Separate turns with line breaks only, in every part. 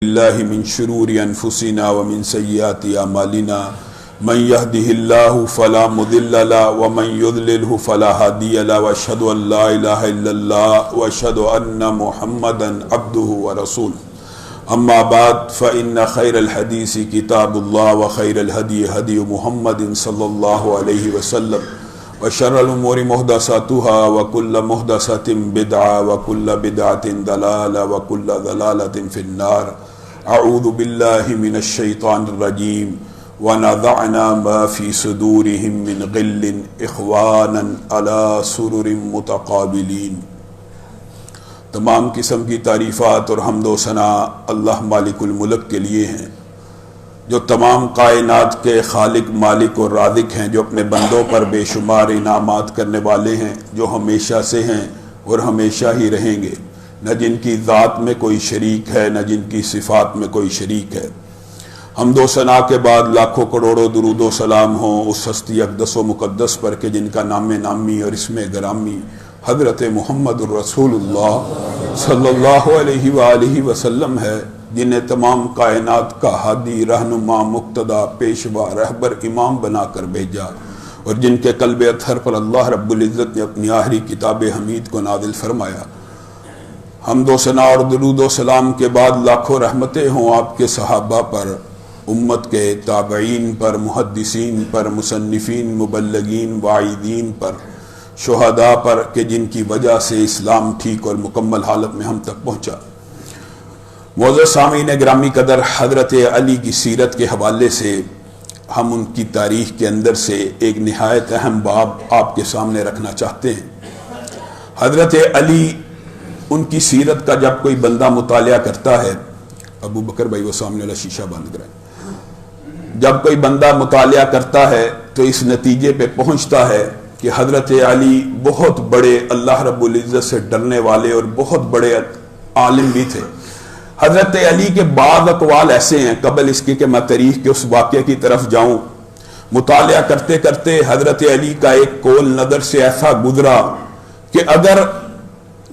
الله من شرور أنفسنا ومن سيئات أعمالنا من يهده الله فلا مضل له ومن يضلله فلا هادي له وأشهد أن لا إله إلا الله وأشهد أن محمدا عبده ورسوله أما بعد فإن خير الحديث كتاب الله وخير الهدي هدي محمد صلى الله عليه وسلم وشر الأمور محدثاتها وكل محدثة بدعة وكل بدعة ضلالة وكل ضلالة في النار. اعوذ باللہ من الشیطان الرجیم ونضعنا ما في صدورهم من غل اخوانا على سرر متقابلین. تمام قسم کی تعریفات اور حمد و ثنا اللہ مالک الملک کے لیے ہیں جو تمام کائنات کے خالق مالک اور رازق ہیں، جو اپنے بندوں پر بے شمار انعامات کرنے والے ہیں، جو ہمیشہ سے ہیں اور ہمیشہ ہی رہیں گے، نہ جن کی ذات میں کوئی شریک ہے نہ جن کی صفات میں کوئی شریک ہے. حمد و ثنا کے بعد لاکھوں کروڑوں درود و سلام ہوں اس ہستی اقدس و مقدس پر کہ جن کا نام نامی اور اسم گرامی حضرت محمد الرسول اللہ صلی اللہ علیہ وآلہ وسلم ہے، جنہیں تمام کائنات کا ہادی، رہنما، مقتدا، پیشوا، رہبر، امام بنا کر بھیجا، اور جن کے قلب اطہر پر اللہ رب العزت نے اپنی آخری کتاب حمید کو نازل فرمایا. حمد و ثنا اور درود و سلام کے بعد لاکھوں رحمتیں ہوں آپ کے صحابہ پر، امت کے تابعین پر، محدثین پر، مصنفین، مبلغین، واعظین پر، شہداء پر کہ جن کی وجہ سے اسلام ٹھیک اور مکمل حالت میں ہم تک پہنچا. معزز سامعین گرامی قدر، حضرت علی کی سیرت کے حوالے سے ہم ان کی تاریخ کے اندر سے ایک نہایت اہم باب آپ کے سامنے رکھنا چاہتے ہیں. حضرت علی، ان کی سیرت کا جب کوئی بندہ مطالعہ کرتا ہے، ابو بکر بھائی وہ سامنے والا شیشہ بند کریں، جب کوئی بندہ مطالعہ کرتا ہے تو اس نتیجے پہ پہنچتا ہے کہ حضرت علی بہت بڑے اللہ رب العزت سے ڈرنے والے اور بہت بڑے عالم بھی تھے. حضرت علی کے بعض اقوال ایسے ہیں، قبل اس کی کہ میں تاریخ کے اس واقعے کی طرف جاؤں، مطالعہ کرتے کرتے حضرت علی کا ایک قول نظر سے ایسا گزرا کہ اگر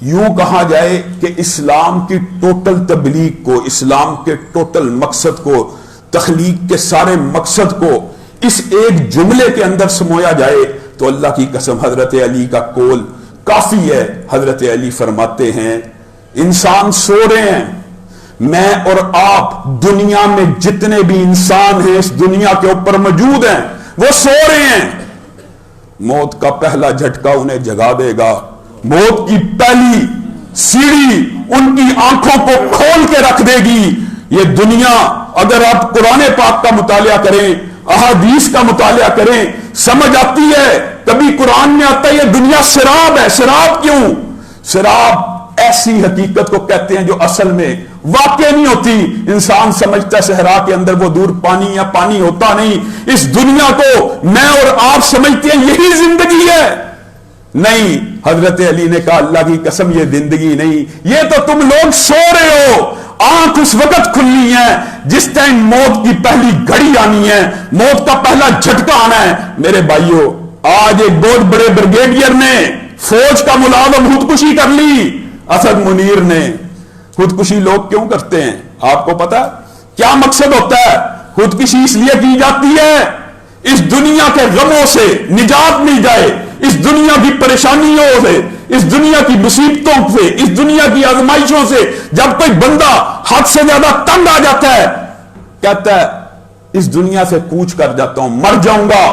یوں کہا جائے کہ اسلام کی ٹوٹل تبلیغ کو، اسلام کے ٹوٹل مقصد کو، تخلیق کے سارے مقصد کو اس ایک جملے کے اندر سمویا جائے تو اللہ کی قسم حضرت علی کا قول کافی ہے. حضرت علی فرماتے ہیں انسان سو رہے ہیں، میں اور آپ دنیا میں جتنے بھی انسان ہیں اس دنیا کے اوپر موجود ہیں وہ سو رہے ہیں. موت کا پہلا جھٹکا انہیں جگا دے گا، موت کی پہلی سیڑھی ان کی آنکھوں کو کھول کے رکھ دے گی. یہ دنیا، اگر آپ قرآن پاک کا مطالعہ کریں، احادیث کا مطالعہ کریں، سمجھ آتی ہے. کبھی قرآن میں آتا ہے یہ دنیا سراب ہے. سراب کیوں؟ سراب ایسی حقیقت کو کہتے ہیں جو اصل میں واقع نہیں ہوتی. انسان سمجھتا ہے صحرا کے اندر وہ دور پانی یا پانی ہوتا نہیں. اس دنیا کو میں اور آپ سمجھتے ہیں یہی زندگی ہے. نہیں، حضرت علی نے کہا اللہ کی قسم یہ زندگی نہیں، یہ تو تم لوگ سو رہے ہو. آنکھ اس وقت کھلنی ہے جس ٹائم موت کی پہلی گھڑی آنی ہے، موت کا پہلا جھٹکا آنا ہے. میرے بھائیو، آج ایک بہت بڑے بریگیڈیئر نے، فوج کا ملازم خودکشی کر لی. اسد منیر نے. خودکشی لوگ کیوں کرتے ہیں آپ کو پتا؟ کیا مقصد ہوتا ہے؟ خودکشی اس لیے کی جاتی ہے اس دنیا کے غموں سے نجات مل جائے، اس دنیا کی پریشانیوں سے، اس دنیا کی مصیبتوں سے، اس دنیا کی آزمائشوں سے. جب کوئی بندہ حد سے زیادہ تنگ آ جاتا ہے، کہتا ہے اس دنیا سے کوچ کر جاتا ہوں، مر جاؤں گا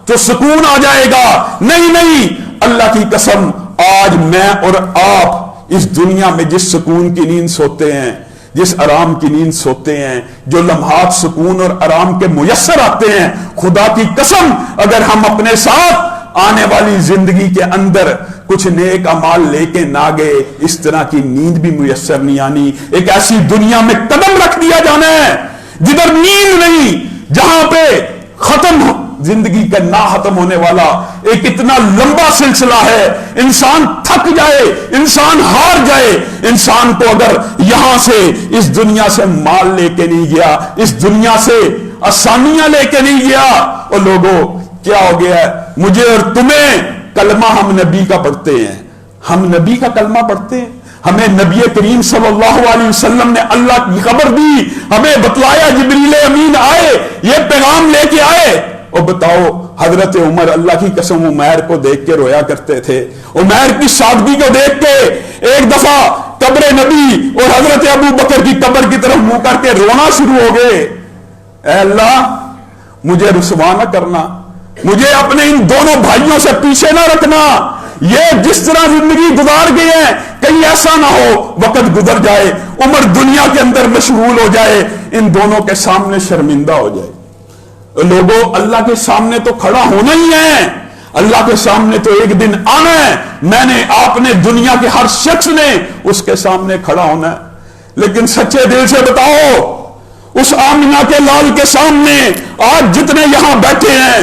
تو سکون آ جائے گا. نہیں نہیں، اللہ کی قسم آج میں اور آپ اس دنیا میں جس سکون کی نیند سوتے ہیں، جس آرام کی نیند سوتے ہیں، جو لمحات سکون اور آرام کے میسر آتے ہیں، خدا کی قسم اگر ہم اپنے ساتھ آنے والی زندگی کے اندر کچھ نیک اعمال لے کے نہ گئے، اس طرح کی نیند بھی میسر نہیں آنی. ایک ایسی دنیا میں قدم رکھ دیا جانا ہے جدھر نیند نہیں، جہاں پہ ختم زندگی کا نہ ختم ہونے والا ایک اتنا لمبا سلسلہ ہے. انسان تھک جائے، انسان ہار جائے. انسان کو اگر یہاں سے اس دنیا سے مال لے کے نہیں گیا، اس دنیا سے آسانیاں لے کے نہیں گیا، اور لوگوں کیا ہو گیا ہے؟ مجھے اور تمہیں کلمہ ہم نبی کا پڑھتے ہیں، ہم نبی کا کلمہ پڑھتے ہیں، ہمیں نبی کریم صلی اللہ علیہ وسلم نے اللہ کی خبر دی، ہمیں بتلایا، جبریل امین آئے، یہ پیغام لے کے آئے۔ اور بتاؤ حضرت عمر اللہ کی قسم عمیر کو دیکھ کے رویا کرتے تھے، عمیر کی سادگی کو دیکھ کے ایک دفعہ قبر نبی اور حضرت ابو بکر کی قبر کی طرف منہ کر کے رونا شروع ہو گئے۔ اے اللہ مجھے رسوا نہ کرنا، مجھے اپنے ان دونوں بھائیوں سے پیچھے نہ رکھنا، یہ جس طرح زندگی گزار گئے ہیں کہیں ایسا نہ ہو وقت گزر جائے، عمر دنیا کے اندر مشغول ہو جائے، ان دونوں کے سامنے شرمندہ ہو جائے۔ لوگوں اللہ کے سامنے تو کھڑا ہونا ہی ہے، اللہ کے سامنے تو ایک دن آنا ہے، میں نے آپ نے دنیا کے ہر شخص نے اس کے سامنے کھڑا ہونا ہے۔ لیکن سچے دل سے بتاؤ اس آمنہ کے لال کے سامنے آج جتنے یہاں بیٹھے ہیں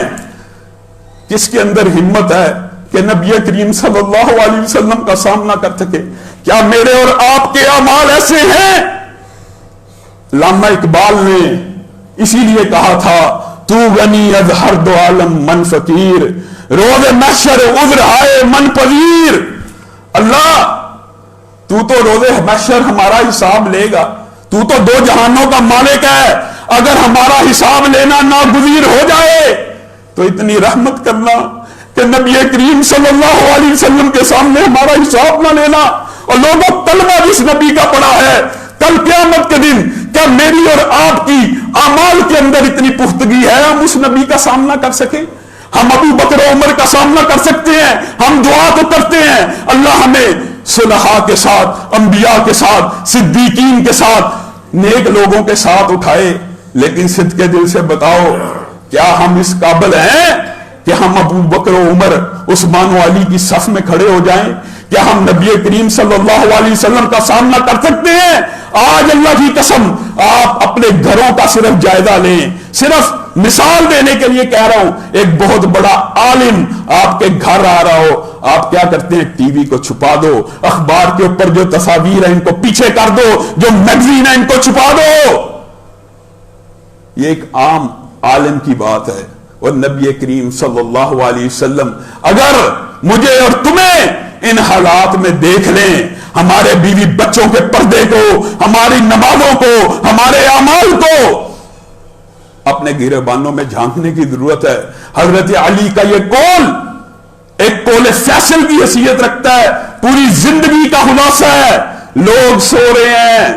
کس کے اندر ہمت ہے کہ نبی کریم صلی اللہ علیہ وسلم کا سامنا کر سکے؟ کیا میرے اور آپ کے اعمال ایسے ہیں؟ علامہ اقبال نے اسی لیے کہا تھا تو غنی از ہر دو عالم من فقیر، روز محشر عذر آئے من پذیر۔ اللہ تو روز محشر ہمارا حساب لے گا، تو دو جہانوں کا مالک ہے، اگر ہمارا حساب لینا ناگزیر ہو جائے تو اتنی رحمت کرنا کہ نبی کریم صلی اللہ علیہ وسلم کے سامنے ہمارا حساب نہ لینا۔ اور لوگوں کلمہ جس نبی کا پڑا ہے، کل قیامت کے دن کیا میری اور آپ کی اعمال کے اندر اتنی پختگی ہے ہم اس نبی کا سامنا کر سکیں؟ ہم ابو بکر و عمر کا سامنا کر سکتے ہیں؟ ہم دعا تو کرتے ہیں اللہ ہمیں صلحاء کے ساتھ، انبیاء کے ساتھ، صدیقین کے ساتھ، نیک لوگوں کے ساتھ اٹھائے، لیکن صدق کے دل سے بتاؤ کیا ہم اس قابل ہیں کہ ہم ابو بکر و عمر، عثمان و علی کی صف میں کھڑے ہو جائیں؟ کیا ہم نبی کریم صلی اللہ علیہ وسلم کا سامنا کر سکتے ہیں؟ آج اللہ کی قسم آپ اپنے گھروں کا صرف جائزہ لیں، صرف مثال دینے کے لیے کہہ رہا ہوں، ایک بہت بڑا عالم آپ کے گھر آ رہا ہو، آپ کیا کرتے ہیں؟ ٹی وی کو چھپا دو، اخبار کے اوپر جو تصاویر ہیں ان کو پیچھے کر دو، جو میگزین ہے ان کو چھپا دو۔ یہ ایک عام عالم کی بات ہے، اور نبی کریم صلی اللہ علیہ وسلم اگر مجھے اور تمہیں ان حالات میں دیکھ لیں، ہمارے بیوی بچوں کے پردے کو، ہماری نمازوں کو، ہمارے اعمال کو، اپنے گریبانوں میں جھانکنے کی ضرورت ہے۔ حضرت علی کا یہ قول ایک قول فیصل کی حیثیت رکھتا ہے، پوری زندگی کا خلاصہ ہے۔ لوگ سو رہے ہیں،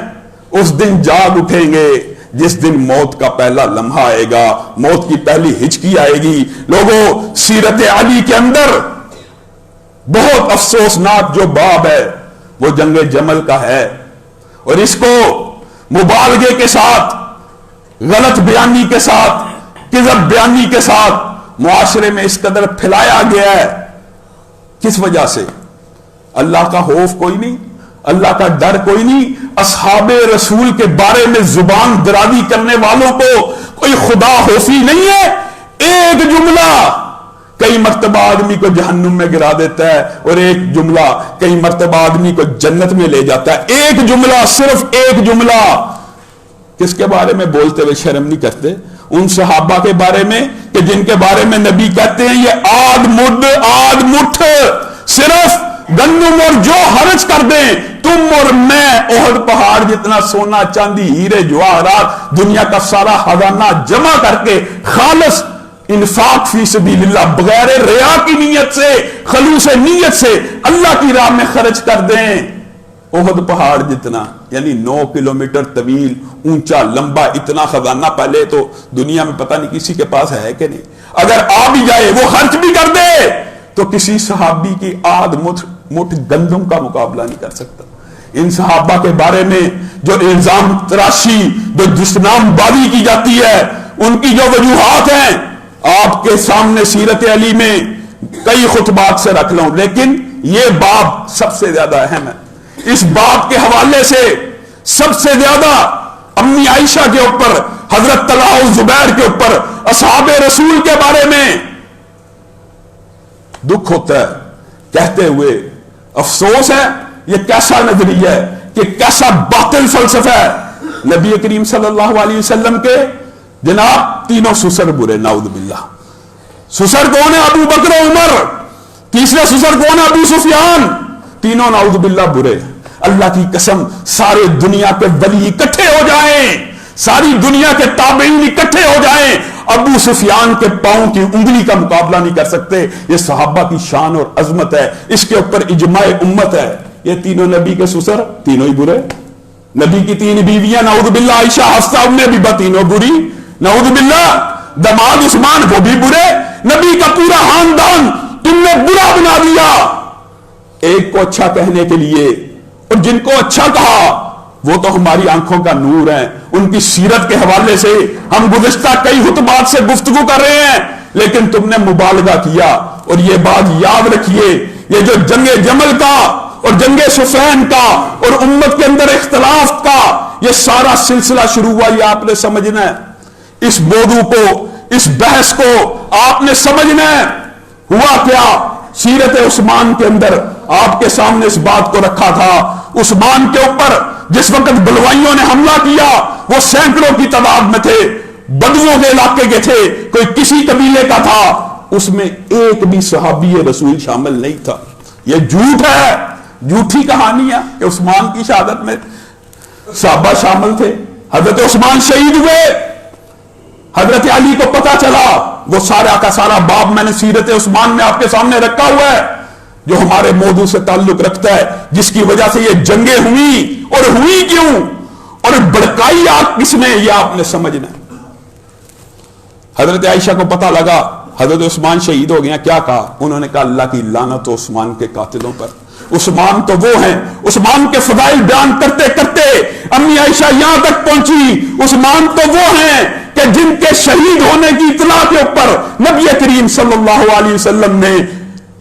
اس دن جاگ اٹھیں گے جس دن موت کا پہلا لمحہ آئے گا، موت کی پہلی ہچکی آئے گی۔ لوگوں سیرت علی کے اندر بہت افسوسناک جو باب ہے وہ جنگ جمل کا ہے، اور اس کو مبالغے کے ساتھ، غلط بیانی کے ساتھ، کذب بیانی کے ساتھ معاشرے میں اس قدر پھیلایا گیا ہے۔ کس وجہ سے؟ اللہ کا خوف کوئی نہیں، اللہ کا ڈر کوئی نہیں، اصحاب رسول کے بارے میں زبان درازی کرنے والوں کو کوئی خدا خوفی نہیں ہے۔ ایک جملہ کئی مرتبہ آدمی کو جہنم میں گرا دیتا ہے، اور ایک جملہ کئی مرتبہ آدمی کو جنت میں لے جاتا ہے۔ ایک جملہ، صرف ایک جملہ۔ کس کے بارے میں بولتے ہوئے شرم نہیں کرتے؟ ان صحابہ کے بارے میں کہ جن کے بارے میں نبی کہتے ہیں یہ آدھ مٹھ صرف گندم اور جو خرچ کر دیں تم اور میں احد پہاڑ جتنا سونا چاندی ہیرے جواہرات دنیا کا سارا خزانہ جمع کر کے خالص انفاق فی سبیل اللہ بغیر ریا کی نیت سے، خلوص نیت سے اللہ کی راہ میں خرچ کر دیں، احد پہاڑ جتنا، یعنی 9 کلومیٹر طویل، اونچا، لمبا، اتنا خزانہ پہلے تو دنیا میں پتہ نہیں کسی کے پاس ہے کہ نہیں، اگر آ بھی جائے وہ خرچ بھی کر دے تو کسی صحابی کی آدھ مٹھ گندم کا مقابلہ نہیں کر سکتا۔ ان صحابہ کے بارے میں جو الزام تراشی، جو جسنام بازی کی جاتی ہے، ان کی جو وجوہات ہیں آپ کے سامنے سیرت علی میں کئی خطبات سے رکھ لوں، لیکن یہ باب سب سے زیادہ اہم ہے۔ اس باب کے حوالے سے سب سے زیادہ امی عائشہ کے اوپر، حضرت طلحہ و زبیر کے اوپر، اصحاب رسول کے بارے میں دکھ ہوتا ہے، کہتے ہوئے افسوس ہے یہ کیسا نظریہ ہے، کہ کیسا باطل فلسفہ ہے۔ نبی کریم صلی اللہ علیہ وسلم کے جناب تینوں سسر برے، نعوذ باللہ۔ سسر کون ہے؟ ابو بکر و عمر۔ تیسرے سسر کون ہے؟ ابو سفیان۔ تینوں نعوذ باللہ برے۔ اللہ کی قسم سارے دنیا کے ولی اکٹھے ہو جائیں، ساری دنیا کے تابعین اکٹھے ہو جائیں، ابو سفیان کے پاؤں کی انگلی کا مقابلہ نہیں کر سکتے۔ یہ صحابہ کی شان اور عظمت ہے، اس کے اوپر اجماع امت ہے۔ یہ تینوں نبی کے سسر تینوں ہی برے، نبی کی 3 بیویاں نعوذ باللہ، عائشہ، حفصہ، ام حبیبہ تینوں بری نعوذ باللہ، دماد عثمان وہ بھی برے، نبی کا پورا خاندان تم نے برا بنا دیا ایک کو اچھا کہنے کے لیے، اور جن کو اچھا کہا وہ تو ہماری آنکھوں کا نور ہیں، ان کی سیرت کے حوالے سے ہم گزشتہ کئی خطبات سے گفتگو کر رہے ہیں، لیکن تم نے مبالغہ کیا۔ اور یہ بات یاد رکھیے، یہ جو جنگ جمل کا اور جنگ صفین کا اور امت کے اندر اختلاف کا یہ سارا سلسلہ شروع ہوا، یہ آپ نے سمجھنا ہے، اس موضوع کو، اس بحث کو آپ نے سمجھنا ہے۔ ہوا کیا؟ سیرت عثمان کے اندر آپ کے سامنے اس بات کو رکھا تھا، عثمان کے اوپر جس وقت بلوائیوں نے حملہ کیا وہ سینکڑوں کی تعداد میں تھے، بدوؤں کے علاقے کے تھے، کوئی کسی قبیلے کا تھا، اس میں ایک بھی صحابی رسول شامل نہیں تھا۔ یہ جھوٹ ہے، جھوٹی کہانیاں کہ عثمان کی شہادت میں صحابہ شامل تھے۔ حضرت عثمان شہید ہوئے، حضرت علی کو پتا چلا، وہ سارا کا سارا باب میں نے سیرت عثمان میں آپ کے سامنے رکھا ہوا ہے، جو ہمارے موضوع سے تعلق رکھتا ہے، جس کی وجہ سے یہ جنگیں ہوئی، اور ہوئی کیوں، اور بڑکائی آگ کس نے، یہ آپ نے سمجھنا ہے۔ حضرت عائشہ کو پتا لگا حضرت عثمان شہید ہو گیا، کیا کہا؟ انہوں نے کہا اللہ کی لعنت ہو عثمان کے قاتلوں پر۔ عثمان تو وہ ہیں، عثمان کے فضائل بیان کرتے کرتے امی عائشہ یہاں تک پہنچی، عثمان تو وہ ہیں کہ جن کے شہید ہونے کی اطلاع کے اوپر نبی کریم صلی اللہ علیہ وسلم نے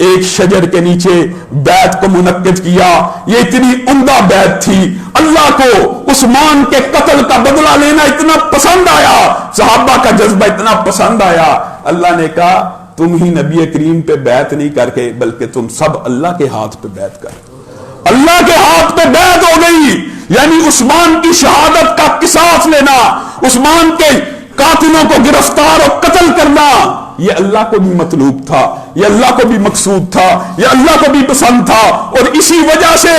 ایک شجر کے نیچے بیعت کو منعقد کیا۔ یہ اتنی عمدہ بیعت تھی، اللہ کو عثمان کے قتل کا بدلہ لینا اتنا پسند آیا، صحابہ کا جذبہ اتنا پسند آیا، اللہ نے کہا تم ہی نبی کریم پہ بیعت نہیں کر کے بلکہ تم سب اللہ کے ہاتھ پہ بیعت کر۔ اللہ کے ہاتھ پہ بیعت ہو گئی، یعنی عثمان کی شہادت کا قصاص لینا، عثمان کے قاتلوں کو گرفتار اور قتل کرنا، یہ اللہ کو بھی مطلوب تھا، یہ اللہ کو بھی مقصود تھا، یہ اللہ کو بھی پسند تھا، اور اسی وجہ سے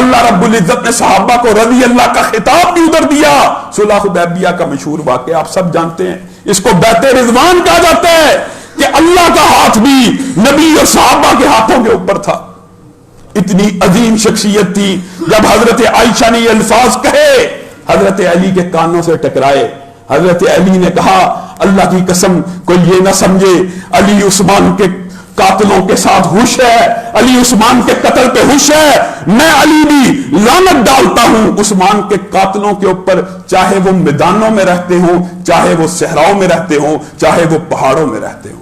اللہ رب العزت نے صحابہ کو رضی اللہ کا خطاب بھی ادھر دیا۔ صلح حدیبیہ کا مشہور واقعہ آپ سب جانتے ہیں، اس کو بیعت رضوان کہا جاتا ہے، کہ اللہ کا ہاتھ بھی نبی اور صحابہ کے ہاتھوں کے اوپر تھا۔ اتنی عظیم شخصیت تھی، جب حضرت عائشہ نے یہ الفاظ کہے حضرت علی کے کانوں سے ٹکرائے، حضرت علی نے کہا اللہ کی قسم کوئی یہ نہ سمجھے علی عثمان کے قاتلوں کے ساتھ خوش ہے، علی عثمان کے قتل پہ خوش ہے، میں علی بھی لعنت ڈالتا ہوں عثمان کے قاتلوں کے اوپر، چاہے وہ میدانوں میں رہتے ہوں، چاہے وہ صحراؤں میں رہتے ہوں، چاہے وہ پہاڑوں میں رہتے ہوں۔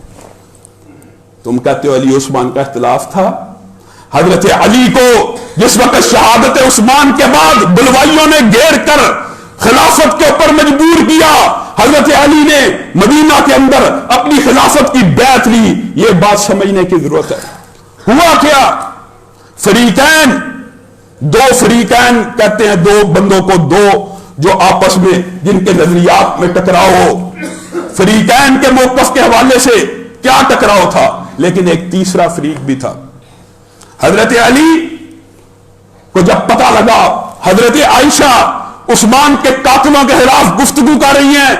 تم کہتے ہو علی عثمان کا اختلاف تھا؟ حضرت علی کو جس وقت شہادت عثمان کے بعد بلوائیوں نے گھیر کر خلافت کے اوپر مجبور کیا، حضرت علی نے مدینہ کے اندر اپنی خلافت کی بیعت لی۔ یہ بات سمجھنے کی ضرورت ہے۔ ہوا کیا؟ فریقین، دو فریقین کہتے ہیں دو بندوں کو، دو جو آپس میں جن کے نظریات میں ٹکراؤ ہو، فریقین کے موقف کے حوالے سے کیا ٹکراؤ تھا، لیکن ایک تیسرا فریق بھی تھا۔ حضرت علی کو جب پتا لگا حضرت عائشہ عثمان کے قاتلوں کے خلاف گفتگو کر رہی ہیں،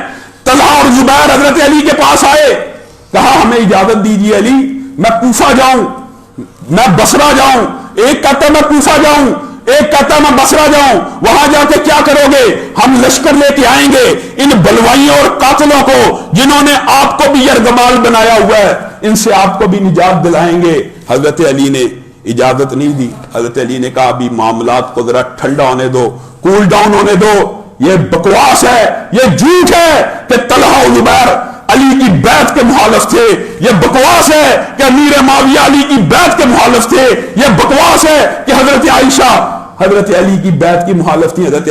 طلحہ اور زبیر حضرت علی کے پاس آئے، کہا ہمیں اجازت دیجیے علی، میں کوفہ جاؤں، میں بصرہ جاؤں۔ ایک کہتا ہے میں کوفہ جاؤں، ایک کہتا ہے میں بصرہ جاؤں، وہاں جا کے کیا کرو گے؟ ہم لشکر لے کے آئیں گے، ان بلوائیوں اور قاتلوں کو جنہوں نے آپ کو بھی یرغمال بنایا ہوا ہے، ان سے آپ کو بھی نجات دلائیں گے۔ حضرت علی نے اجازت نہیں دی۔ حضرت علی نے کہا ابھی معاملات کو ذرا ٹھنڈا ہونے دو، کول ڈاؤن ہونے دو۔ یہ بکواس ہے، یہ جھوٹ ہے کہ طلحہ و زبیر علی کی بیعت کے مخالف تھے، یہ بکواس ہے کہ امیر معاویہ علی کی بیعت کے مخالف تھے، یہ بکواس ہے کہ حضرت عائشہ حضرت علی کی بیعت کی مخالف تھی۔ حضرت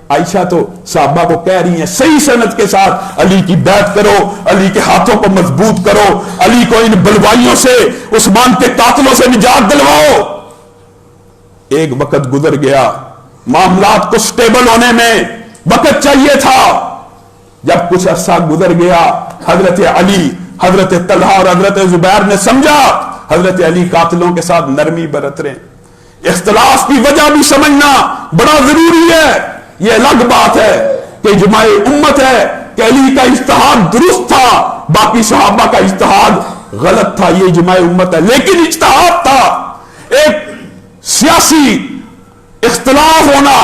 عائشہ تو صحابہ کو کہہ رہی ہیں صحیح سند کے ساتھ علی کی بیعت کرو، علی کے ہاتھوں کو مضبوط کرو، علی کو ان بلوائیوں سے، عثمان کے قاتلوں سے نجات دلواؤ۔ ایک وقت گزر گیا، معاملات کو سٹیبل ہونے میں وقت چاہیے تھا۔ جب کچھ عرصہ گزر گیا، حضرت علی، حضرت طلحہ اور حضرت زبیر نے سمجھا حضرت علی قاتلوں کے ساتھ نرمی برت رہے ہیں، اختلاف کی وجہ بھی سمجھنا بڑا ضروری ہے. یہ الگ بات ہے کہ اجماع امت ہے کہ علی کا اجتہاد درست تھا، باقی صحابہ کا اجتہاد غلط تھا، یہ اجماع امت ہے. لیکن اجتہاد تھا، ایک سیاسی اختلاف ہونا،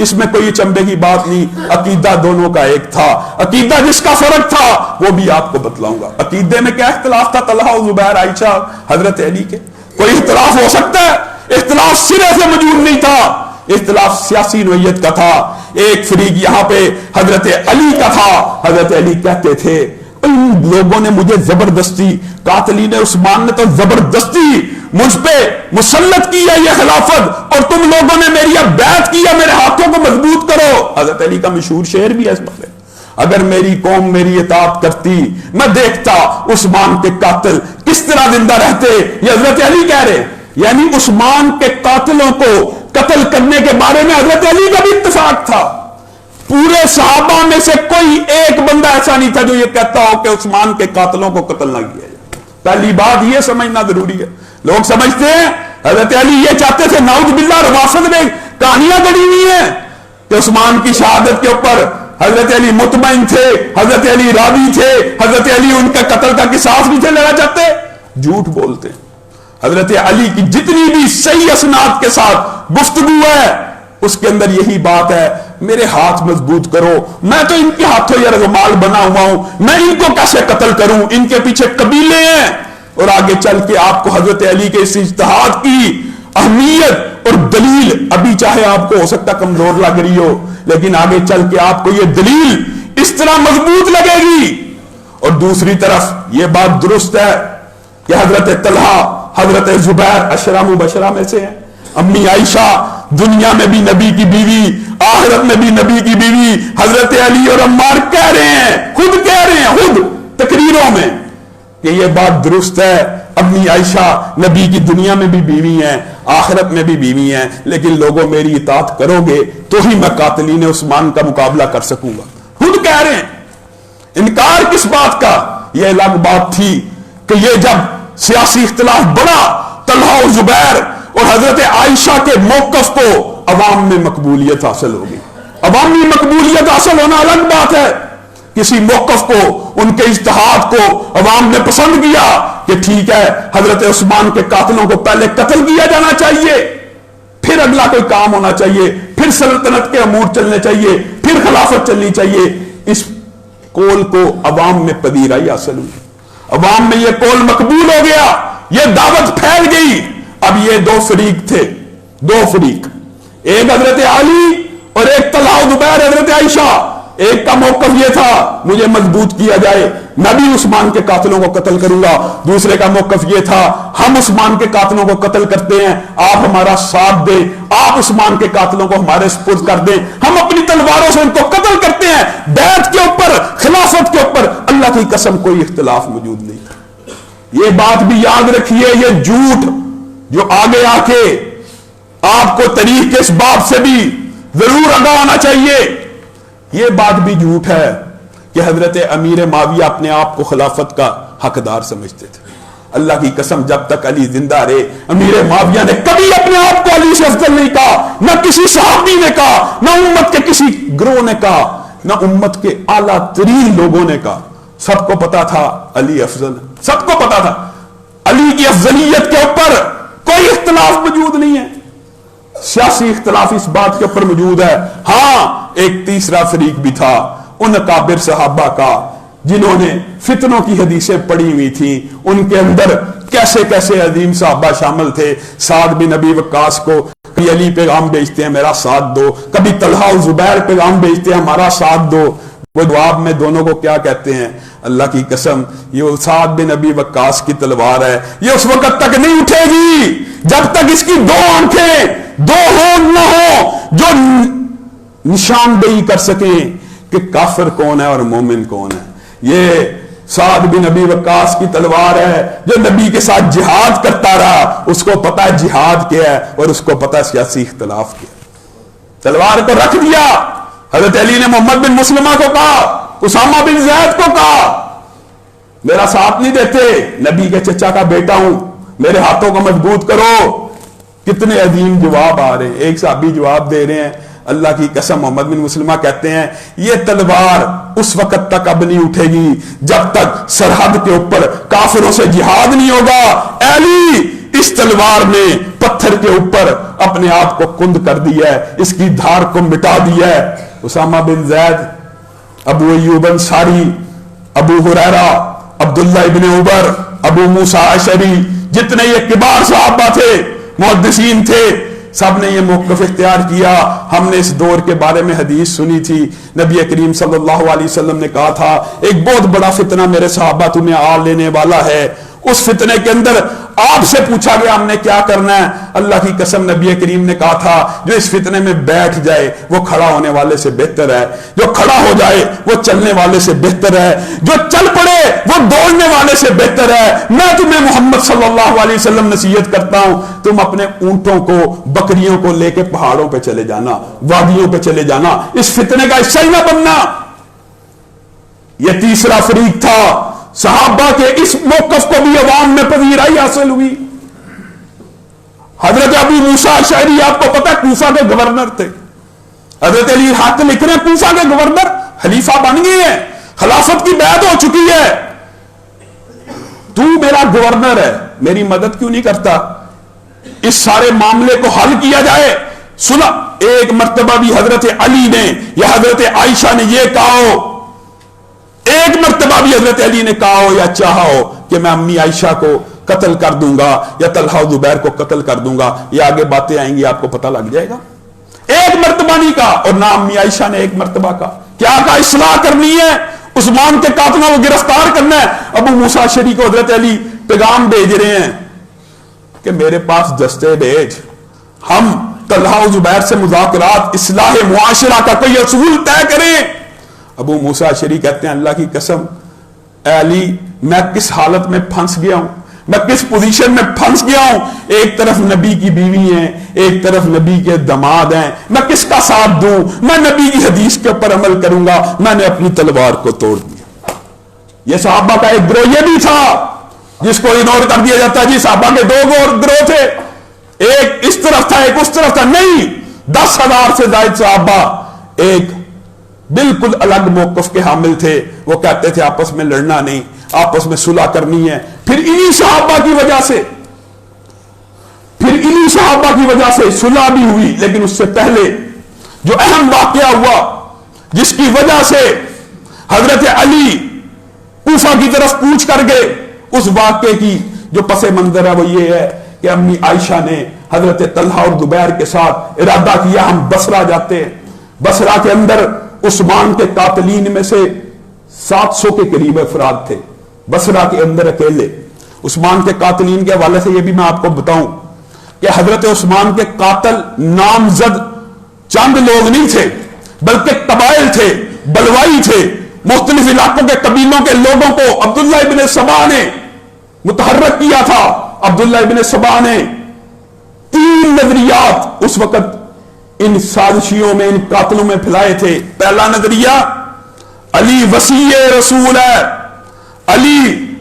اس میں کوئی چمبے کی بات نہیں. عقیدہ دونوں کا ایک تھا. عقیدہ جس کا فرق تھا وہ بھی آپ کو بتلاؤں گا. عقیدے میں کیا اختلاف تھا طلحہ و زبیر، عائشہ، حضرت علی کے؟ کوئی اختلاف ہو سکتا ہے؟ اختلاف سرے سے موجود نہیں تھا. اختلاف سیاسی نوعیت کا تھا. ایک فریق یہاں پہ حضرت علی کا تھا. حضرت علی کہتے تھے ان لوگوں نے مجھے زبردستی، قاتلین عثمان نے تو زبردستی مجھ پہ مسلط کیا یہ خلافت، اور تم لوگوں نے میری اب بیعت کیا، میرے ہاتھوں کو مضبوط کرو. حضرت علی کا مشہور شعر بھی ہے اس بارے. اگر میری قوم میری اطاعت کرتی، میں دیکھتا عثمان کے قاتل کس طرح زندہ رہتے. یہ حضرت علی کہہ رہے، یعنی عثمان کے قاتلوں کو قتل کرنے کے بارے میں حضرت علی کا بھی اتفاق تھا. پورے صحابہ میں سے کوئی ایک بندہ ایسا نہیں تھا جو یہ کہتا ہو کہ عثمان کے قاتلوں کو قتل نہ کیا جائے. پہلی بات یہ سمجھنا ضروری ہے. لوگ سمجھتے ہیں حضرت علی یہ چاہتے تھے، نعوذ باللہ، روافض میں کہانیاں گڑی ہوئی ہیں کہ عثمان کی شہادت کے اوپر حضرت علی مطمئن تھے، حضرت علی راضی تھے، حضرت علی ان کے قتل کا قصاص بھی تھے لینا چاہتے. جھوٹ بولتے ہیں. حضرت علی کی جتنی بھی صحیح اسناد کے ساتھ گفتگو ہے اس کے اندر یہی بات ہے، میرے ہاتھ مضبوط کرو، میں تو ان کے ہاتھوں یہ رومال بنا ہوا ہوں، میں ان کو کیسے قتل کروں، ان کے پیچھے قبیلے ہیں. اور آگے چل کے آپ کو حضرت علی کے اس اجتہاد کی اہمیت اور دلیل ابھی چاہے آپ کو ہو سکتا کمزور لگ رہی ہو، لیکن آگے چل کے آپ کو یہ دلیل اس طرح مضبوط لگے گی. اور دوسری طرف یہ بات درست ہے کہ حضرت طلحہ، حضرت زبیر عشرہ مبشرہ میں سے ہیں. امی عائشہ دنیا میں بھی نبی کی بیوی، آخرت میں بھی نبی کی بیوی. حضرت علی اور عمار کہہ رہے ہیں، خود کہہ رہے ہیں، خود تقریروں میں کہ یہ بات درست ہے، امی عائشہ نبی کی دنیا میں بھی بیوی ہیں، آخرت میں بھی بیوی ہیں، لیکن لوگوں میری اطاعت کرو گے تو ہی میں قاتلین عثمان کا مقابلہ کر سکوں گا. خود کہہ رہے ہیں. انکار کس بات کا؟ یہ الگ بات تھی کہ یہ جب سیاسی اختلاف بڑا، طلحہ و زبیر اور حضرت عائشہ کے موقف کو عوام میں مقبولیت حاصل ہوگی. عوامی مقبولیت حاصل ہونا الگ بات ہے. کسی موقف کو، ان کے اجتہاد کو عوام نے پسند کیا کہ ٹھیک ہے حضرت عثمان کے قاتلوں کو پہلے قتل کیا جانا چاہیے، پھر اگلا کوئی کام ہونا چاہیے، پھر سلطنت کے امور چلنے چاہیے، پھر خلافت چلنی چاہیے. اس قول کو عوام میں پذیرائی حاصل ہوئی، عوام میں یہ قول مقبول ہو گیا، یہ دعوت پھیل گئی. اب یہ دو فریق تھے، دو فریق، ایک حضرت علی اور ایک طلحہ و زبیر حضرت عائشہ. ایک کا موقف یہ تھا مجھے مضبوط کیا جائے، میں بھی عثمان کے قاتلوں کو قتل کروں گا. دوسرے کا موقف یہ تھا ہم عثمان کے قاتلوں کو قتل کرتے ہیں، آپ ہمارا ساتھ دیں، آپ عثمان کے قاتلوں کو ہمارے سپرد کر دیں، ہم اپنی تلواروں سے ان کو قتل کرتے ہیں. بیعت کے اوپر، خلافت کے اوپر اللہ کی قسم کوئی اختلاف موجود نہیں تھا. یہ بات بھی یاد رکھیے، یہ جھوٹ جو آگے آ کے آپ کو تاریخ کے اس باب سے بھی ضرور آگاہ ہونا چاہیے. یہ بات بھی جھوٹ ہے کہ حضرت امیر معاویہ اپنے آپ کو خلافت کا حقدار سمجھتے تھے. اللہ کی قسم جب تک علی زندہ رہے امیر معاویہ نے کبھی اپنے آپ کو علی سے افضل نہیں کہا، نہ کسی صحابی نے کہا، نہ امت کے کسی گروہ نے کہا، نہ امت کے اعلیٰ ترین لوگوں نے کہا. سب کو پتا تھا علی افضل، سب کو پتا تھا علی کی افضلیت کے اوپر کوئی اختلاف موجود نہیں ہے. سیاسی اختلاف اس بات کے اوپر موجود ہے. ہاں ایک تیسرا فریق بھی تھا ان اکابر صحابہ کا جنہوں نے فتنوں کی حدیثیں پڑھی ہوئی تھیں. ان کے اندر کیسے کیسے عظیم صحابہ شامل تھے. سعد بن ابی وقاص کو کبھی علی پیغام بھیجتے ہیں میرا ساتھ دو، کبھی طلحہ و زبیر پیغام بھیجتے ہیں ہمارا ساتھ دو. وہ جواب میں دونوں کو کیا کہتے ہیں؟ اللہ کی قسم یہ سعد بن ابی وقاص کی تلوار ہے، یہ اس وقت تک نہیں اٹھے گی جب تک اس کی دو آنکھیں، دو ہونٹ نہ ہو جو نشاندہی کر سکیں کہ کافر کون ہے اور مومن کون ہے. یہ سعد بن ابی وقاص کی تلوار ہے جو نبی کے ساتھ جہاد کرتا رہا، اس کو پتا ہے جہاد کیا ہے اور اس کو پتا ہے سیاسی اختلاف کیا ہے. تلوار کو رکھ دیا. حضرت علی نے محمد بن مسلمہ کو کہا، اسامہ بن زید کو کہا میرا ساتھ نہیں دیتے، نبی کے چچا کا بیٹا ہوں، میرے ہاتھوں کو مضبوط کرو. کتنے عظیم جواب آ رہے ہیں. ایک صحابی جواب دے رہے ہیں اللہ کی قسم محمد بن مسلمہ کہتے ہیں یہ تلوار اس وقت تک اب نہیں اٹھے گی جب تک سرحد کے اوپر کافروں سے جہاد نہیں ہوگا. اے علی اس تلوار نے پتھر کے اوپر اپنے آپ کو کند کر دیا ہے, اس کی دھار کو مٹا دیا ہے. اسامہ بن زید, ابو ایوب انصاری, ابو ہریرہ, عبداللہ ابن عمر, ابو موسیٰ اشعری, جتنے یہ کبار صحابہ تھے, محدثین تھے, سب نے یہ موقف اختیار کیا. ہم نے اس دور کے بارے میں حدیث سنی تھی, نبی کریم صلی اللہ علیہ وسلم نے کہا تھا ایک بہت بڑا فتنہ میرے صحابہ تمہیں آ لینے والا ہے. اس فتنے کے اندر آپ سے پوچھا گیا ہم نے کیا کرنا ہے. اللہ کی قسم نبی کریم نے کہا تھا جو اس فتنے میں بیٹھ جائے وہ کھڑا ہونے والے سے بہتر ہے, جو کھڑا ہو جائے وہ چلنے والے سے بہتر ہے, جو چل پڑے وہ دوڑنے والے سے بہتر ہے. میں تمہیں محمد صلی اللہ علیہ وسلم نصیحت کرتا ہوں تم اپنے اونٹوں کو بکریوں کو لے کے پہاڑوں پہ چلے جانا, وادیوں پہ چلے جانا, اس فتنے کا حصہ ہی نہ بننا. یہ تیسرا فریق تھا. صحابہ کے اس موقف کو بھی عوام میں پذیرائی حاصل ہوئی. حضرت ابو موسیٰ اشعری آپ کو پتہ ہے کوفہ کے گورنر تھے. حضرت علی خط لکھ رہے ہیں کوفہ کے گورنر خلیفہ بن گئے ہیں, خلافت کی بیعت ہو چکی ہے, تو میرا گورنر ہے میری مدد کیوں نہیں کرتا, اس سارے معاملے کو حل کیا جائے. سنا ایک مرتبہ بھی حضرت علی نے یا حضرت عائشہ نے یہ کہا ہو, ایک مرتبہ بھی حضرت علی نے کہا ہو یا چاہا ہو کہ میں امی عائشہ کو قتل کر دوں گا یا طلحہ و زبیر کو قتل کر دوں گا, یہ آگے باتیں آئیں گی آپ کو پتہ لگ جائے گا. ایک مرتبہ نہیں کہا, اور نہ امی عائشہ نے ایک مرتبہ کہا. کیا کہا اصلاح کرنی ہے, عثمان کے قاتلوں کو گرفتار کرنا ہے. ابو موسیٰ اشعری کو حضرت علی پیغام بھیج رہے ہیں کہ میرے پاس دستے بھیج, ہم طلحہ و زبیر سے مذاکرات اصلاح معاشرہ کا کوئی اصول طے کریں. ابو موسیٰ اشعری کہتے ہیں اللہ کی قسم اے علی میں کس حالت میں پھنس گیا ہوں, میں کس پوزیشن میں پھنس گیا ہوں. ایک طرف نبی کی بیوی ہیں, ایک طرف نبی کے داماد ہیں, میں کس کا ساتھ دوں, میں نبی کی حدیث کے اوپر عمل کروں گا, میں نے اپنی تلوار کو توڑ دیا. یہ صحابہ کا ایک گروہ یہ بھی تھا جس کو اگنور کر دیا جاتا ہے جی صحابہ کے دو گروہ تھے, ایک اس طرف تھا ایک اس طرف تھا. نہیں, 10,000 سے زائد صحابہ ایک بالکل الگ موقف کے حامل تھے. وہ کہتے تھے آپس میں لڑنا نہیں, آپس میں صلح کرنی ہے. پھر انہی صحابہ کی وجہ سے صلح بھی ہوئی, لیکن اس سے پہلے جو اہم واقعہ ہوا جس کی وجہ سے حضرت علی کوفہ کی طرف کوچ کر گئے, اس واقعے کی جو پس منظر ہے وہ یہ ہے کہ امی عائشہ نے حضرت طلحہ اور زبیر کے ساتھ ارادہ کیا ہم بصرہ جاتے ہیں. بصرہ کے اندر عثمان کے قاتلین میں سے 700 کے قریب افراد تھے. بصرہ کے اندر اکیلے عثمان کے قاتلین کے حوالے سے یہ بھی میں آپ کو بتاؤں کہ حضرت عثمان کے قاتل نامزد چند لوگ نہیں تھے بلکہ قبائل تھے, بلوائی تھے. مختلف علاقوں کے قبیلوں کے لوگوں کو عبداللہ ابن سبا نے متحرک کیا تھا. عبداللہ ابن سبا نے 3 نظریات اس وقت ان سازشیوں میں ان قاتلوں میں پھیلائے تھے. پہلا نظریہ علی وصی رسول ہے, علی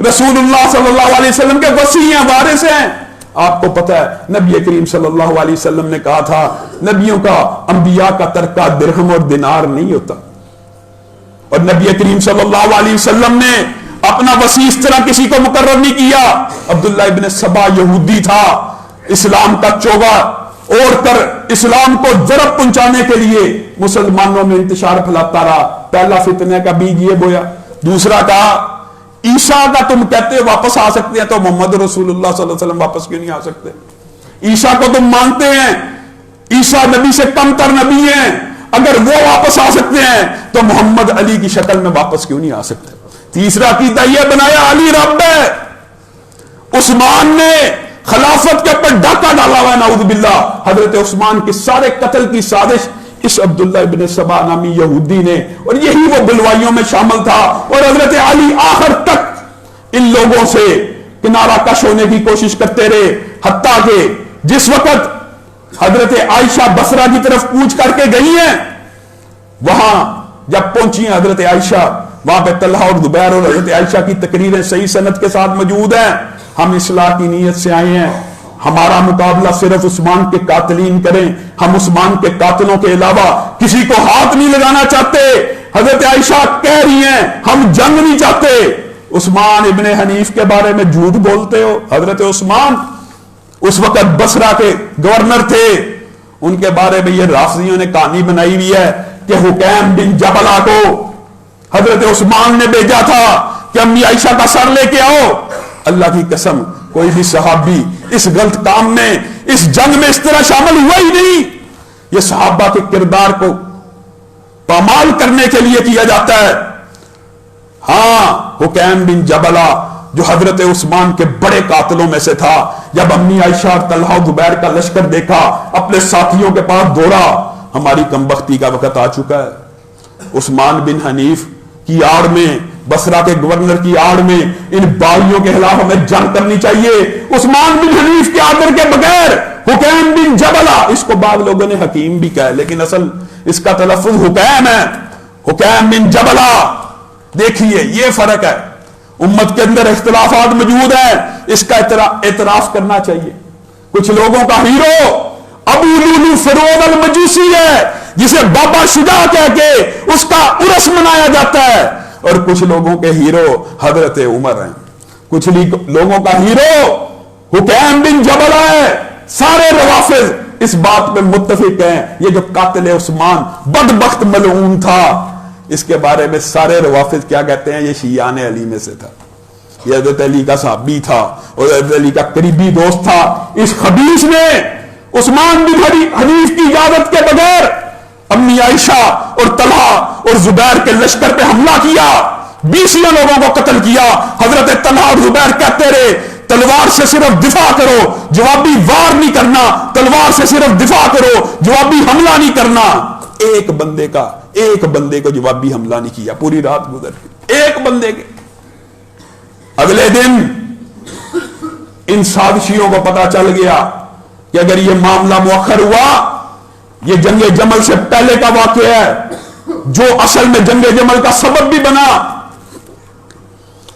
رسول اللہ صلی اللہ علیہ وسلم کے وصی ہیں, وارث ہیں. آپ کو پتہ ہے نبی کریم صلی اللہ علیہ وسلم نے کہا تھا نبیوں کا انبیاء کا ترکہ درہم اور دینار نہیں ہوتا, اور نبی کریم صلی اللہ علیہ وسلم نے اپنا وصی اس طرح کسی کو مقرر نہیں کیا. عبداللہ ابن سبا یہودی تھا, اسلام کا چوغا اوڑھ کر اسلام کو ضرب پہنچانے کے لیے مسلمانوں میں انتشار پھیلاتا رہا. پہلا فتنے کا بیج یہ بویا. دوسرا کہا عیسیٰ کا تم کہتے واپس آ سکتے ہیں تو محمد رسول اللہ صلی اللہ علیہ وسلم واپس کیوں نہیں آ سکتے؟ عیسیٰ کو تم مانتے ہیں, عیسیٰ نبی سے کم تر نبی ہیں, اگر وہ واپس آ سکتے ہیں تو محمد علی کی شکل میں واپس کیوں نہیں آ سکتے؟ تیسرا عقیدہ یہ بنایا علی رب ہے. عثمان نے خلافت کے اوپر ڈاکہ ڈالا ہوا ہے نعوذ باللہ. حضرت عثمان کے سارے قتل کی سازش اس عبداللہ ابن سبا نامی یہودی نے, اور یہی وہ بلوائیوں میں شامل تھا. اور حضرت علی آخر تک ان لوگوں سے کنارہ کش ہونے کی کوشش کرتے رہے, حتیٰ کہ جس وقت حضرت عائشہ بصرہ کی طرف کوچ کر کے گئی ہیں, وہاں جب پہنچی ہیں حضرت عائشہ, وہاں پہ طلحہ اور زبیر اور حضرت عائشہ کی تقریریں صحیح سند کے ساتھ موجود ہیں. ہم اصلاح کی نیت سے آئے ہیں, ہمارا مقابلہ صرف عثمان کے قاتلین کریں، ہم عثمان کے قاتلوں کے علاوہ کسی کو ہاتھ نہیں لگانا چاہتے۔ حضرت عائشہ کہہ رہی ہیں ہم جنگ نہیں چاہتے۔ عثمان ابن حنیف کے بارے میں جھوٹ بولتے ہو۔ حضرت عثمان اس وقت بصرہ کے گورنر تھے، ان کے بارے میں یہ رافضیوں نے کہانی بنائی ہوئی ہے کہ حکیم بن جبلہ کو حضرت عثمان نے بھیجا تھا کہ امی عائشہ کا سر لے کے آؤ۔ اللہ کی قسم کوئی بھی صحابی اس غلط کام میں، اس جنگ میں اس طرح شامل ہوا ہی نہیں۔ یہ صحابہ کے کردار کو پامال کرنے کے لیے کیا جاتا ہے۔ ہاں حکیم بن جبلہ جو حضرت عثمان کے بڑے قاتلوں میں سے تھا، جب امی عائشہ اور طلحہ و زبیر کا لشکر دیکھا اپنے ساتھیوں کے پاس دوڑا، ہماری کمبختی کا وقت آ چکا ہے۔ عثمان بن حنیف کی آڑ میں، بصرہ کے گورنر کی آڑ میں ان باغیوں کے خلاف ہمیں جنگ کرنی چاہیے۔ عثمان بن حنیف کے آرڈر کے بغیر حکیم بن جبلہ، اس کو بعض لوگوں نے حکیم بھی کہا لیکن اصل اس کا تلفظ حکیم ہے، حکیم بن جبلہ۔ دیکھیے یہ فرق ہے، امت کے اندر اختلافات موجود ہیں، اس کا اعتراف کرنا چاہیے۔ کچھ لوگوں کا ہیرو ابو لولو فروغ المجوسی ہے جسے بابا شجاع کہہ کے اس کا عرس منایا جاتا ہے، اور کچھ لوگوں کے ہیرو حضرت عمر ہیں، کچھ لوگوں کا ہیرو حکیم بن جبلہ ہے۔ سارے روافض اس بات پہ متفق ہیں، یہ جو قاتل عثمان بدبخت ملعون تھا، اس کے بارے میں سارے روافض کیا کہتے ہیں؟ یہ شیعان علی میں سے تھا، یہ حضرت علی کا صحابی تھا اور حضرت علی کا قریبی دوست تھا۔ اس خبیث نے عثمان بن حنیف کی اجازت کے بغیر امی عائشہ اور طلحہ اور زبیر کے لشکر پہ حملہ کیا، 20 لوگوں کو قتل کیا۔ حضرت طلحہ اور زبیر کہتے رہے تلوار سے صرف دفاع کرو، جوابی وار نہیں کرنا، تلوار سے صرف دفاع کرو، جوابی حملہ نہیں کرنا۔ ایک بندے کو جوابی حملہ نہیں کیا، پوری رات گزر گئی ایک بندے کے۔ اگلے دن ان سازشیوں کو پتا چل گیا کہ اگر یہ معاملہ مؤخر ہوا، یہ جنگ جمل سے پہلے کا واقعہ ہے جو اصل میں جنگ جمل کا سبب بھی بنا۔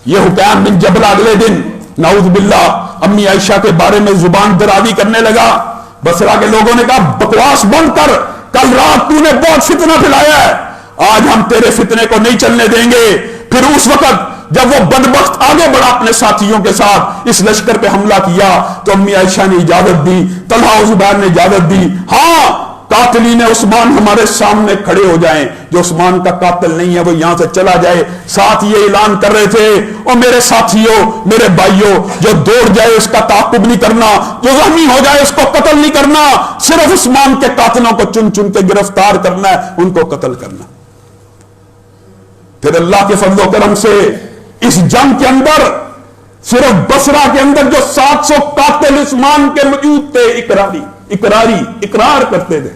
یہ حکیم بن جبلہ اگلے دن نعوذ باللہ امی عائشہ کے بارے میں زبان درازی کرنے لگا۔ بصرہ کے لوگوں نے کہا بکواس بند کر، کل رات تو نے بہت فتنہ پھیلایا ہے، آج ہم تیرے فتنے کو نہیں چلنے دیں گے۔ پھر اس وقت جب وہ بدبخت آگے بڑھا اپنے ساتھیوں کے ساتھ اس لشکر پہ حملہ کیا تو امی عائشہ نے اجازت دی، طلحہ و زبیر نے اجازت دی، ہاں قاتلین عثمان ہمارے سامنے کھڑے ہو جائیں، جو عثمان کا قاتل نہیں ہے وہ یہاں سے چلا جائے۔ ساتھ یہ اعلان کر رہے تھے اور میرے ساتھیوں، میرے بھائیوں، جو دوڑ جائے اس کا تعاقب نہیں کرنا، جو زخمی ہو جائے اس کو قتل نہیں کرنا، صرف عثمان کے قاتلوں کو چن چن کے گرفتار کرنا ہے، ان کو قتل کرنا۔ پھر اللہ کے فضل و کرم سے اس جنگ کے اندر صرف بصرہ کے اندر جو 700 قاتل عثمان کے موجود تھے، اقرار کرتے تھے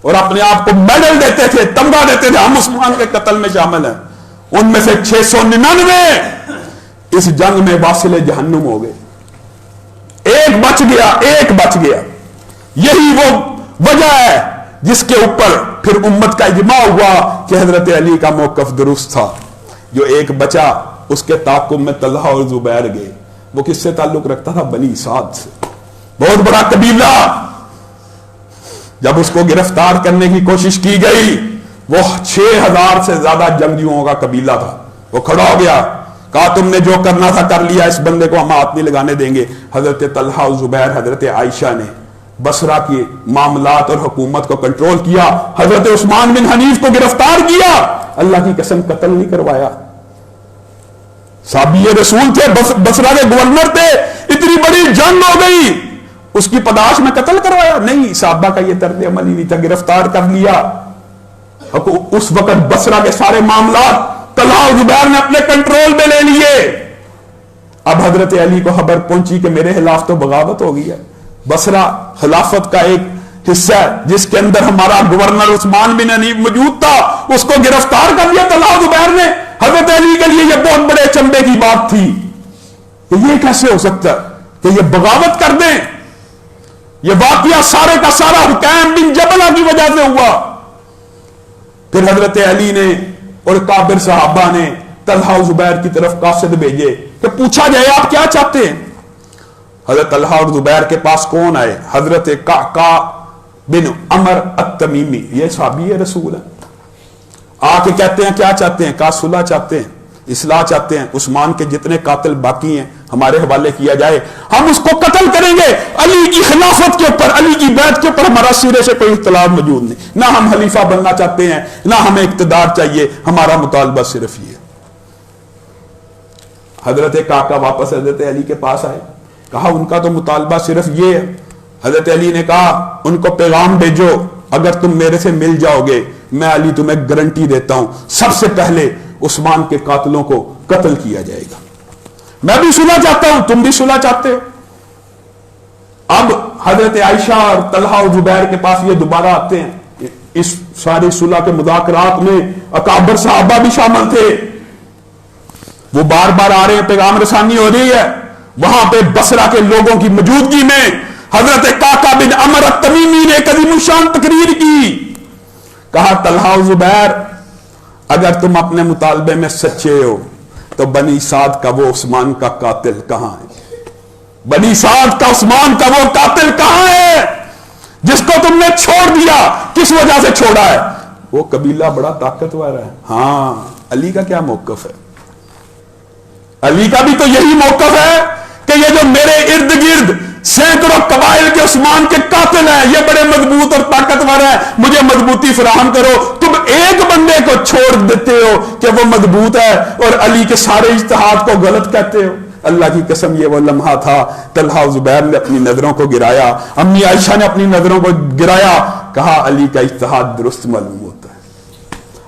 اور اپنے آپ کو میڈل دیتے تھے، تمغہ دیتے تھے، ہم عثمان کے قتل میں شامل ہیں، ان میں سے 699 اس جنگ میں واصل جہنم ہو گئے۔ ایک بچ گیا۔ یہی وہ وجہ ہے جس کے اوپر پھر امت کا اجماع ہوا کہ حضرت علی کا موقف درست تھا۔ جو ایک بچا اس کے تعاقب میں طلحہ اور زبیر گئے، وہ کس سے تعلق رکھتا تھا؟ بنی سعد سے، بہت بڑا قبیلہ۔ جب اس کو گرفتار کرنے کی کوشش کی گئی، وہ 6000 سے زیادہ جنگجوؤں کا قبیلہ تھا، وہ کھڑا ہو گیا، کہا تم نے جو کرنا تھا کر لیا، اس بندے کو ہم ہاتھ نہیں لگانے دیں گے۔ حضرت طلحہ اور زبیر، حضرت عائشہ نے بصرہ کے معاملات اور حکومت کو کنٹرول کیا، حضرت عثمان بن حنیف کو گرفتار کیا، اللہ کی قسم قتل نہیں کروایا۔ صحابی رسول تھے، بصرہ کے گورنر تھے، اتنی بڑی جنگ ہو گئی، اس کی پداش میں قتل کروایا؟ نہیں، صحابہ کا یہ طرز عمل ہی نہیں تھا، گرفتار کر لیا۔ اس وقت بصرہ کے سارے معاملات طلحہ و زبیر نے اپنے کنٹرول میں لے لیے۔ اب حضرت علی کو خبر پہنچی کہ میرے خلاف تو بغاوت ہو گئی ہے، بصرہ خلافت کا ایک حصہ ہے جس کے اندر ہمارا گورنر عثمان بن حنیف موجود تھا، اس کو گرفتار کر لیا طلحہ و زبیر نے۔ حضرت علی کے لیے یہ بہت بڑے چمبے کی بات تھی کہ یہ کیسے ہو سکتا ہے کہ یہ بغاوت کر دیں۔ یہ واقعہ سارے کا سارا حکیم بن جبلہ کی وجہ سے ہوا۔ پھر حضرت علی نے اور کابر صحابہ نے طلحہ و زبیر کی طرف قاصد بھیجے کہ پوچھا جائے آپ کیا چاہتے ہیں؟ حضرت طلحہ اور زبیر کے پاس کون آئے؟ حضرت قعقاع بن عمر التمیمی، یہ صحابی رسول ہے، آ کے کہتے ہیں کیا چاہتے ہیں؟ کہا صلح چاہتے ہیں، اصلاح چاہتے ہیں، عثمان کے جتنے قاتل باقی ہیں ہمارے حوالے کیا جائے، ہم اس کو قتل کریں گے، علی کی خلافت کے اوپر، علی کی بیعت کے اوپر ہمارا سرے سے کوئی اختلاف موجود نہیں، نہ ہم خلیفہ بننا چاہتے ہیں نہ ہمیں اقتدار چاہیے، ہمارا مطالبہ صرف یہ۔ حضرت قعقاع واپس حضرت علی کے پاس آئے، کہا ان کا تو مطالبہ صرف یہ ہے۔ حضرت علی نے کہا ان کو پیغام بھیجو، اگر تم میرے سے مل جاؤ گے میں علی تمہیں گارنٹی دیتا ہوں سب سے پہلے عثمان کے قاتلوں کو قتل کیا جائے گا۔ میں بھی صلح چاہتا ہوں، تم بھی صلح چاہتے ہو۔ اب حضرت عائشہ اور طلحہ اور زبیر کے پاس یہ دوبارہ آتے ہیں، اس ساری صلح کے مذاکرات میں اکابر صحابہ بھی شامل تھے، وہ بار بار آ رہے ہیں، پیغام رسانی ہو رہی ہے۔ وہاں پہ بصرہ کے لوگوں کی موجودگی میں حضرت قعقاع بن عمر التمیمی نے ایک عظیم الشان تقریر کی، کہا طلحہ و زبیر اگر تم اپنے مطالبے میں سچے ہو تو بنی سعد کا وہ عثمان کا قاتل کہاں ہے؟ بنی سعد کا عثمان کا وہ قاتل کہاں ہے جس کو تم نے چھوڑ دیا؟ کس وجہ سے چھوڑا ہے؟ وہ قبیلہ بڑا طاقتور ہے۔ ہاں، علی کا کیا موقف ہے؟ علی کا بھی تو یہی موقف ہے کہ یہ جو میرے ارد گرد سینکڑوں قبائل کے عثمان کے قاتل ہیں، یہ بڑے مضبوط اور طاقتور ہیں، مجھے مضبوطی فراہم کرو۔ تم ایک بندے کو چھوڑ دیتے ہو کہ وہ مضبوط ہے اور علی کے سارے اجتہاد کو غلط کہتے ہو۔ اللہ کی قسم یہ وہ لمحہ تھا، طلحہ و زبیر نے اپنی نظروں کو گرایا، امی عائشہ نے اپنی نظروں کو گرایا، کہا علی کا اجتہاد درست معلوم ہوتا ہے،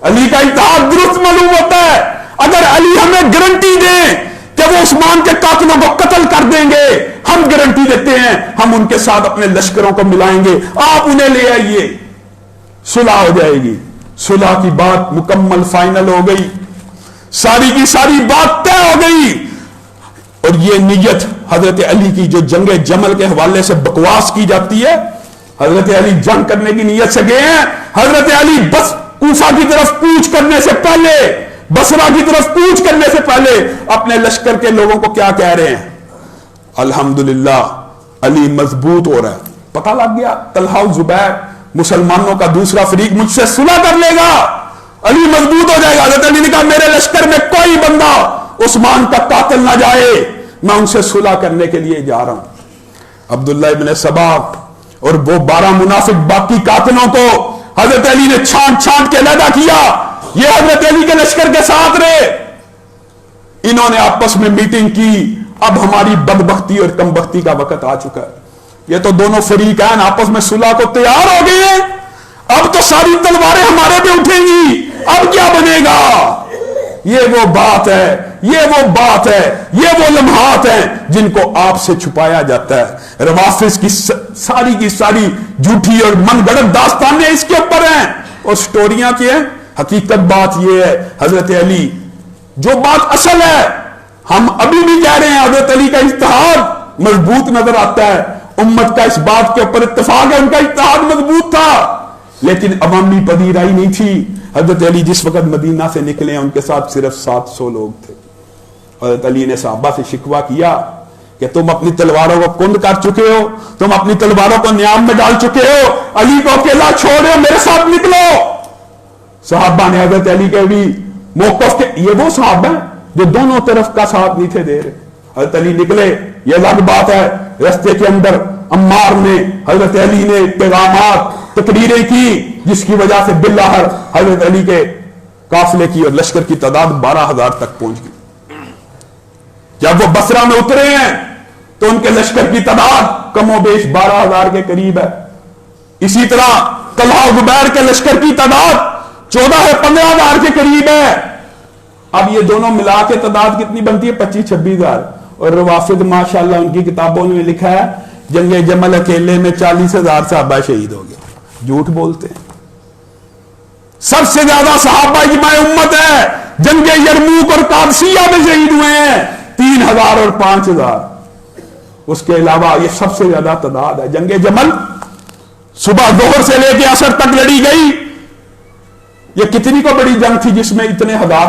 علی کا اجتہاد درست معلوم ہوتا ہے۔ اگر علی ہمیں گارنٹی دیں کہ وہ عثمان کے قاتلوں کو قتل کر دیں گے، ہم گارنٹی دیتے ہیں ہم ان کے ساتھ اپنے لشکروں کو ملائیں گے، آپ انہیں لے آئیے، صلح ہو جائے گی۔ صلح کی بات مکمل فائنل ہو گئی، ساری کی ساری بات طے ہو گئی، اور یہ نیت حضرت علی کی جو جنگ جمل کے حوالے سے بکواس کی جاتی ہے، حضرت علی جنگ کرنے کی نیت سے گئے ہیں، حضرت علی بس کوفہ کی طرف کوچ کرنے سے پہلے، بصرہ کی طرف کوچ کرنے سے پہلے اپنے لشکر کے لوگوں کو کیا کہہ رہے ہیں؟ الحمدللہ علی مضبوط ہو رہا ہے۔ پتہ لگ گیا طلحہ و زبیر مسلمانوں کا دوسرا فریق مجھ سے صلح کر لے گا، علی مضبوط ہو جائے گا۔ حضرت علی نے کہا میرے لشکر میں کوئی بندہ عثمان کا قاتل نہ جائے، میں ان سے صلح کرنے کے لیے جا رہا ہوں۔ عبداللہ ابن سبا اور وہ 12 منافق باقی قاتلوں کو حضرت علی نے چھانٹ چھانٹ کے علیحدہ کیا، یہ حضرت علی کے لشکر کے ساتھ رہے، انہوں نے آپس میں میٹنگ کی، اب ہماری بدبختی اور کمبختی کا وقت آ چکا ہے، یہ تو دونوں فریقین آپس میں صلح کو تیار ہو گئے ہیں، اب تو ساری تلواریں ہمارے پہ اٹھیں گی، اب کیا بنے گا؟ یہ وہ بات ہے، یہ وہ بات ہے، یہ وہ لمحات ہیں جن کو آپ سے چھپایا جاتا ہے۔ روافض کی ساری کی ساری جھوٹی اور من گڑت داستانیں اس کے اوپر ہیں، اور سٹوریاں کی ہیں۔ حقیقت بات یہ ہے حضرت علی جو بات اصل ہے، ہم ابھی بھی کہہ رہے ہیں حضرت علی کا اجتہاد مضبوط نظر آتا ہے، امت کا اس بات کے اوپر اتفاق ہے ان کا اجتہاد مضبوط تھا، لیکن عوامی پذیرائی نہیں تھی۔ حضرت علی جس وقت مدینہ سے نکلے ہیں ان کے ساتھ صرف 700 لوگ تھے۔ حضرت علی نے صحابہ سے شکوہ کیا کہ تم اپنی تلواروں کو کند کر چکے ہو، تم اپنی تلواروں کو نیام میں ڈال چکے ہو، علی کو اکیلا چھوڑے ہو، میرے ساتھ نکلو۔ صحابہ نے حضرت علی کے بھی موقف کے، یہ وہ صحابہ ہیں جو دونوں طرف کا ساتھ نہیں تھے دے رہے۔ حضرت علی نکلے، یہ الگ بات ہے، رستے کے اندر عمار نے، حضرت علی نے پیغامات تقریریں کی جس کی وجہ سے بالآخر حضرت علی کے قافلے کی اور لشکر کی تعداد 12,000 تک پہنچ گئی۔ جب وہ بصرہ میں اترے ہیں تو ان کے لشکر کی تعداد کم و بیش 12,000 کے قریب ہے۔ اسی طرح طلحہ و زبیر کے لشکر کی تعداد 14-15,000 کے قریب ہے۔ اب یہ دونوں ملا کے تعداد کتنی بنتی ہے؟ 25-26,000۔ اور روافض ماشاءاللہ ان کی کتابوں میں لکھا ہے جنگ جمل اکیلے میں 40,000 صحابہ شہید ہو گئے۔ جھوٹ بولتے ہیں، سب سے زیادہ صحابہ اجماع امت ہے جنگ یرموک اور قادسیہ میں شہید ہوئے ہیں، 3,000 اور 5,000۔ اس کے علاوہ یہ سب سے زیادہ تعداد ہے۔ جنگ جمل صبح ظہر سے لے کے عصر تک لڑی گئی، یہ کتنی کو بڑی جنگ تھی جس میں اتنے ہزار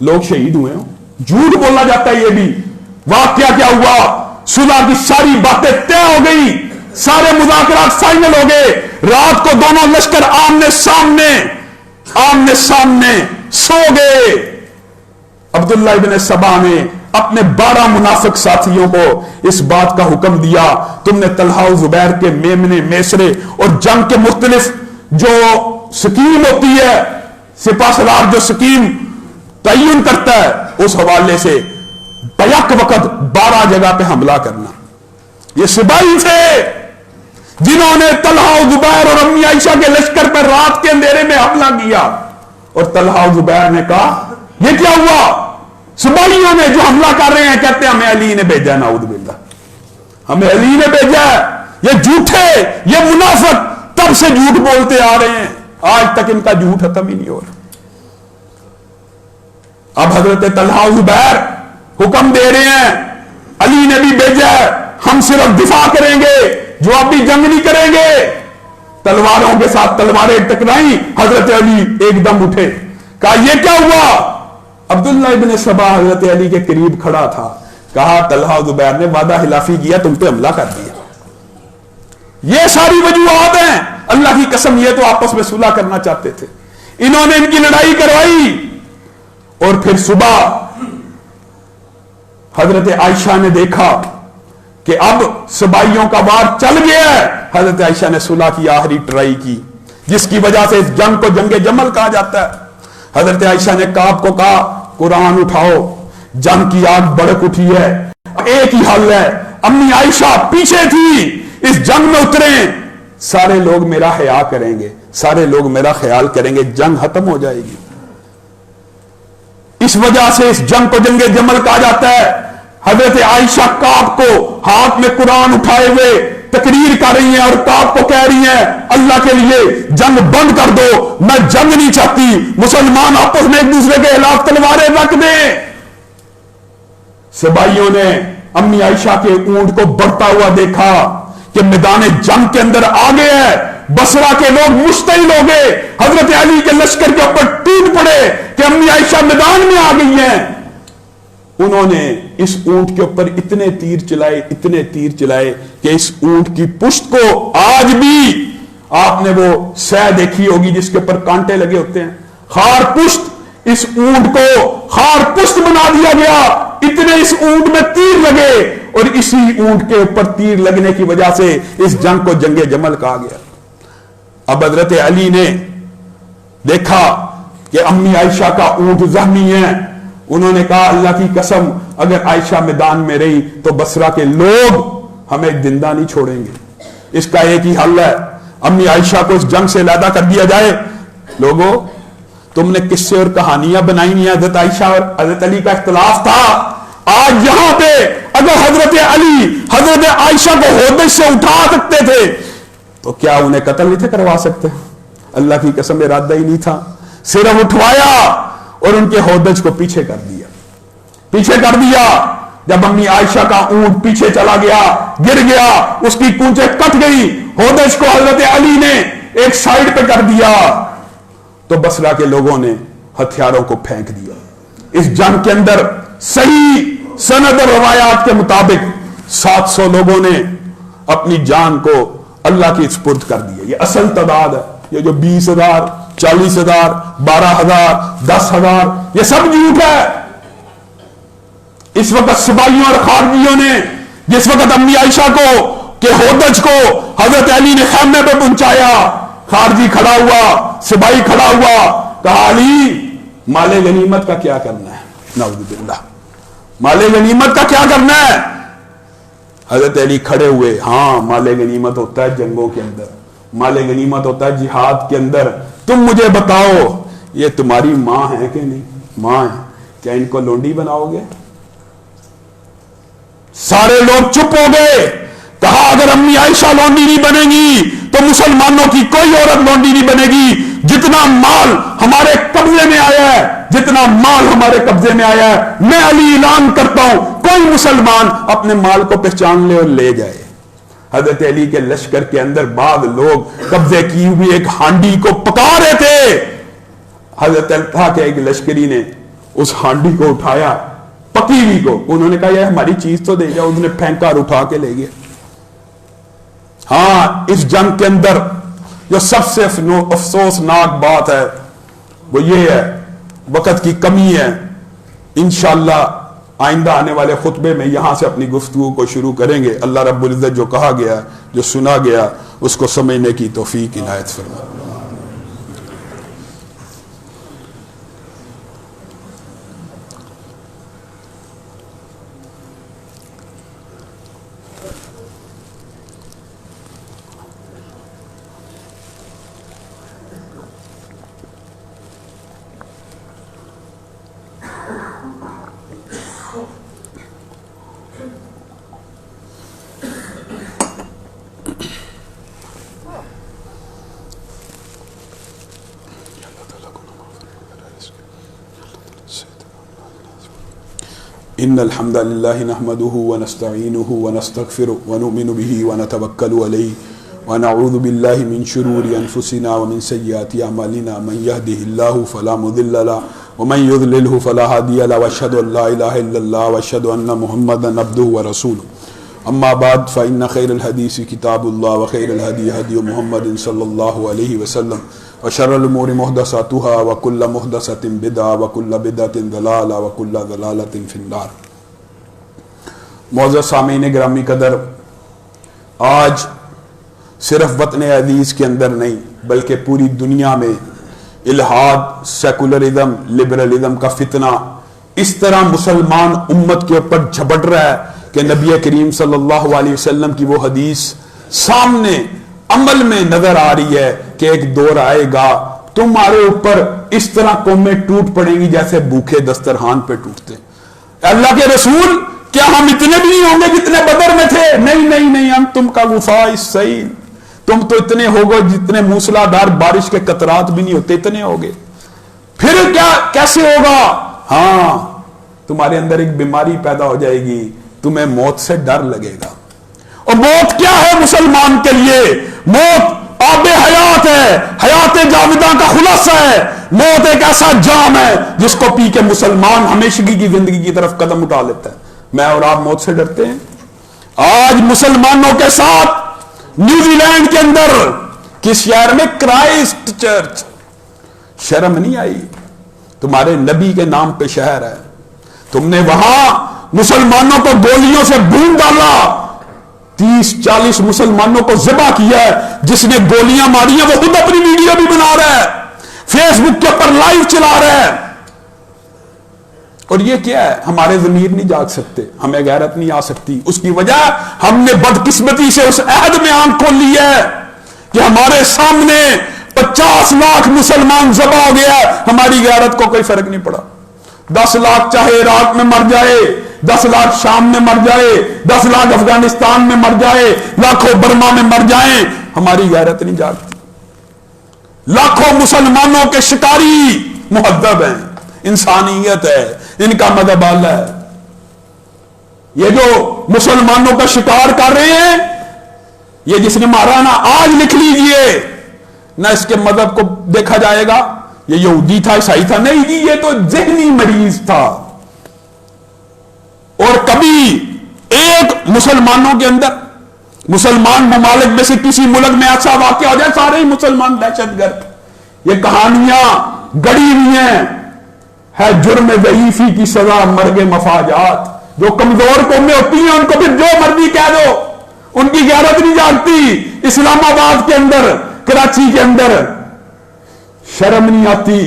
لوگ شہید ہوئے ہوں۔ جھوٹ بولا جاتا ہے۔ یہ بھی واقعہ کیا ہوا، صلح کی ساری باتیں طے ہو گئی، سارے مذاکرات فائنل ہو گئے، رات کو دونوں لشکر آمنے سامنے سو گئے۔ عبداللہ ابن سبا نے اپنے 12 منافق ساتھیوں کو اس بات کا حکم دیا، تم نے طلحہ و زبیر کے میمنے میسرے اور جنگ کے مختلف جو سکیم ہوتی ہے، سپہ سالار جو سکیم تعین کرتا ہے، اس حوالے سے بیک وقت 12 جگہ پہ حملہ کرنا۔ یہ سپاہی تھے جنہوں نے طلحہ و زبیر اور امی عائشہ کے لشکر پر رات کے اندھیرے میں حملہ کیا، اور طلحہ و زبیر نے کہا یہ کیا ہوا؟ سپاہیوں نے جو حملہ کر رہے ہیں کہتے ہیں ہمیں علی نے بھیجا ہے، نعوذ باللہ، ہمیں علی نے بھیجا ہے۔ یہ جھوٹے، یہ منافق تب سے جھوٹ بولتے آ رہے ہیں، آج تک ان کا جھوٹ ختم ہی نہیں ہو رہا۔ اب حضرت طلحہ و زبیر حکم دے رہے ہیں علی نے بھی بھیجا ہے، ہم صرف دفاع کریں گے، جوابی جنگ نہیں کریں گے۔ تلواروں کے ساتھ تلواریں ٹکرائیں، حضرت علی ایک دم اٹھے، کہا یہ کیا ہوا؟ عبداللہ ابن سبا حضرت علی کے قریب کھڑا تھا، کہا طلحہ و زبیر نے وعدہ خلافی کیا، تم پہ حملہ کر دیا۔ یہ ساری وجوہات ہیں، اللہ کی قسم یہ تو آپس میں صلح کرنا چاہتے تھے، انہوں نے ان کی لڑائی کروائی۔ اور پھر صبح حضرت عائشہ نے دیکھا کہ اب سبائیوں کا وار چل گیا ہے، حضرت عائشہ نے صلح کی آخری ٹرائی کی، جس کی وجہ سے اس جنگ کو جنگ جمل کہا جاتا ہے۔ حضرت عائشہ نے کعب کو کہا قرآن اٹھاؤ، جنگ کی آگ بڑک اٹھی ہے، ایک ہی حل ہے، امی عائشہ پیچھے تھی، اس جنگ میں اتریں، سارے لوگ میرا حیا کریں گے، سارے لوگ میرا خیال کریں گے، جنگ ختم ہو جائے گی۔ اس وجہ سے اس جنگ کو جنگ جمل کہا جاتا ہے۔ حضرت عائشہ کعب کو ہاتھ میں قرآن اٹھائے ہوئے تقریر کر رہی ہیں اور کعب کو کہہ رہی ہیں اللہ کے لیے جنگ بند کر دو، میں جنگ نہیں چاہتی، مسلمان آپس میں ایک دوسرے کے خلاف تلواریں رکھ دیں۔ سپاہیوں نے امی عائشہ کے اونٹ کو بڑھتا ہوا دیکھا کہ میدان جنگ کے اندر آ گیا ہے، بصرہ کے لوگ مشتعل ہو گئے، حضرت علی کے لشکر کے اوپر ٹوٹ پڑے کہ امی عائشہ میدان میں آ گئی ہیں۔ انہوں نے اس اونٹ کے اوپر اتنے تیر چلائے کہ اس اونٹ کی پشت کو آج بھی آپ نے وہ سہ دیکھی ہوگی جس کے اوپر کانٹے لگے ہوتے ہیں، خار پشت، اس اونٹ کو خار پشت بنا دیا گیا، اتنے اس اونٹ میں تیر لگے، اور اسی اونٹ کے اوپر تیر لگنے کی وجہ سے اس جنگ کو جنگ جمل کہا گیا۔ اب حضرت علی نے دیکھا کہ امی عائشہ کا اونٹ زخمی ہے، انہوں نے کہا اللہ کی قسم اگر عائشہ میدان میں رہی تو بصرہ کے لوگ ہمیں زندہ نہیں چھوڑیں گے، اس کا ایک ہی حل ہے، امی عائشہ کو اس جنگ سے علیحدہ کر دیا جائے۔ لوگوں تم نے قصے اور کہانیاں بنائی ہیں، حضرت عائشہ اور حضرت علی کا اختلاف تھا، آج یہاں پہ اگر حضرت علی حضرت عائشہ کو ہودج سے اٹھا سکتے تھے تو کیا انہیں قتل نہیں تھے کروا سکتے؟ اللہ کی قسم ارادہ ہی نہیں تھا، صرف اٹھوایا اور ان کے ہودج کو پیچھے کر دیا۔ جب امی عائشہ کا اونٹ پیچھے چلا گیا، گر گیا، اس کی کونچیں کٹ گئی، ہودج کو حضرت علی نے ایک سائیڈ پہ کر دیا، تو بصرہ کے لوگوں نے ہتھیاروں کو پھینک دیا۔ اس جنگ کے اندر صحیح سند اور روایات کے مطابق 700 لوگوں نے اپنی جان کو اللہ کی سپرد کر دیا۔ یہ اصل تعداد ہے، یہ جو 20,000 40,000 12,000 10,000 یہ سب جھوٹ ہے۔ اس وقت سپاہیوں اور خارجیوں نے جس وقت امی عائشہ کو کہ ہودج کو حضرت علی نے خیمے پہ پہنچایا، خارجی کھڑا ہوا، سپاہی کھڑا ہوا، کہا علی مال غنیمت کا کیا کرنا ہے؟ نعوذ باللہ، مال غنیمت کا کیا کرنا ہے؟ حضرت علی کھڑے ہوئے، ہاں مال غنیمت ہوتا ہے جنگوں کے اندر، مال غنیمت ہوتا ہے جہاد کے اندر، تم مجھے بتاؤ یہ تمہاری ماں ہے کہ نہیں؟ ماں ہے، کیا ان کو لونڈی بناؤ گے؟ سارے لوگ چپ ہو گئے، کہا اگر امی عائشہ لونڈی نہیں بنے گی تو مسلمانوں کی کوئی عورت لونڈی نہیں بنے گی۔ جتنا مال ہمارے قبضے میں آیا ہے، جتنا مال ہمارے قبضے میں آیا ہے، میں علی اعلان کرتا ہوں کوئی مسلمان اپنے مال کو پہچان لے اور لے جائے۔ حضرت علی کے لشکر کے اندر بعض لوگ قبضے کی ہوئی ایک ہانڈی کو پکا رہے تھے، حضرت طلحہ کے ایک لشکری نے اس ہانڈی کو اٹھایا، بقیوی کو. انہوں نے کہا یہ ہماری چیز تو دے جاؤ. اس نے پھینکا اور اٹھا کے لے گیا. ہاں اس جنگ کے اندر جو سب سے افسوسناک بات ہے وہ یہ ہے وقت کی کمی ہے. انشاءاللہ آئندہ آنے والے خطبے میں یہاں سے اپنی گفتگو کو شروع کریں گے. اللہ رب العزت جو کہا گیا جو سنا گیا اس کو سمجھنے کی توفیق عنایت فرمائے. ان الحمد لله نحمده ونستعينه ونستغفره ونؤمن به ونتوكل عليه ونعوذ بالله من شرور انفسنا ومن سيئات اعمالنا من يهده الله فلا مضل له ومن يضلل فلا هادي له واشهد ان لا اله الا الله واشهد ان محمدا عبده ورسوله اما بعد فان خير الحديث كتاب الله وخير الهدي هدي محمد صلى الله عليه وسلم وشر الامور محدثاتها وكل محدثة بدعة وكل بدعة ضلالة وكل ضلالة في النار. معزز سامعین گرامی قدر، آج صرف وطن عزیز کے اندر نہیں بلکہ پوری دنیا میں الحاد، سیکولرزم، لبرلزم کا فتنہ اس طرح مسلمان امت کے اوپر جھپٹ رہا ہے کہ نبی کریم صلی اللہ علیہ وسلم کی وہ حدیث سامنے عمل میں نظر آ رہی ہے کہ ایک دور آئے گا تمہارے اوپر اس طرح قومیں ٹوٹ پڑیں گی جیسے بھوکے دسترخوان پہ ٹوٹتے. اللہ کے رسول کیا ہم اتنے بھی نہیں ہوں گے جتنے بدر میں تھے؟ نہیں نہیں نہیں، ہم تم کا غفا السیل، تم تو اتنے ہوگے جتنے موسلادھار بارش کے قطرات بھی نہیں ہوتے اتنے ہوگے. پھر کیا کیسے ہوگا؟ ہاں تمہارے اندر ایک بیماری پیدا ہو جائے گی، تمہیں موت سے ڈر لگے گا. اور موت کیا ہے مسلمان کے لیے؟ موت آب حیات ہے، حیات جاوداں کا خلاصہ ہے. موت ایک ایسا جام ہے جس کو پی کے مسلمان ہمیشگی کی زندگی کی طرف قدم اٹھا لیتا ہے. میں اور آپ موت سے ڈرتے ہیں؟ آج مسلمانوں کے ساتھ نیوزی لینڈ کے اندر کس شہر میں کرائسٹ چرچ، شرم نہیں آئی؟ تمہارے نبی کے نام پہ شہر ہے، تم نے وہاں مسلمانوں کو گولیوں سے بھون ڈالا، 30-40 مسلمانوں کو ذبح کیا ہے. جس نے گولیاں ماری ہیں وہ خود اپنی ویڈیو بھی بنا رہا ہے، فیس بک کے اوپر لائیو چلا رہا ہے. اور یہ کیا ہے؟ ہمارے ضمیر نہیں جاگ سکتے، ہمیں غیرت نہیں آ سکتی. اس کی وجہ ہم نے بدقسمتی سے اس عہد میں آنکھ کھول لی ہے کہ ہمارے سامنے 50 لاکھ مسلمان ذبح ہو گیا، ہماری غیرت کو کوئی فرق نہیں پڑا. 10 لاکھ چاہے عراق میں مر جائے، 10 لاکھ شام میں مر جائے، 10 لاکھ افغانستان میں مر جائے، لاکھوں برما میں مر جائیں، ہماری غیرت نہیں جاگتی. لاکھوں مسلمانوں کے شکاری مہذب ہیں، انسانیت ہے، ان کا مذہب اعلیٰ ہے. یہ جو مسلمانوں کا شکار کر رہے ہیں، یہ جس نے مارا نا آج لکھ لیجئے نہ اس کے مذہب کو دیکھا جائے گا یہ یہودی تھا، عیسائی تھا، نہیں جی یہ تو ذہنی مریض تھا. اور کبھی ایک مسلمانوں کے اندر، مسلمان ممالک میں سے کسی ملک میں ایسا واقعہ ہو جائے سارے ہی مسلمان دہشت گرد. یہ کہانیاں گڑی ہوئی ہیں، ہے جرم ضعیفی کی سزا مرگ مفاجات. جو کمزور قومیں ہوتی ہیں ان کو پھر جو مرضی کہہ دو، ان کی غیرت نہیں جاگتی. اسلام آباد کے اندر، کراچی کے اندر شرم نہیں آتی.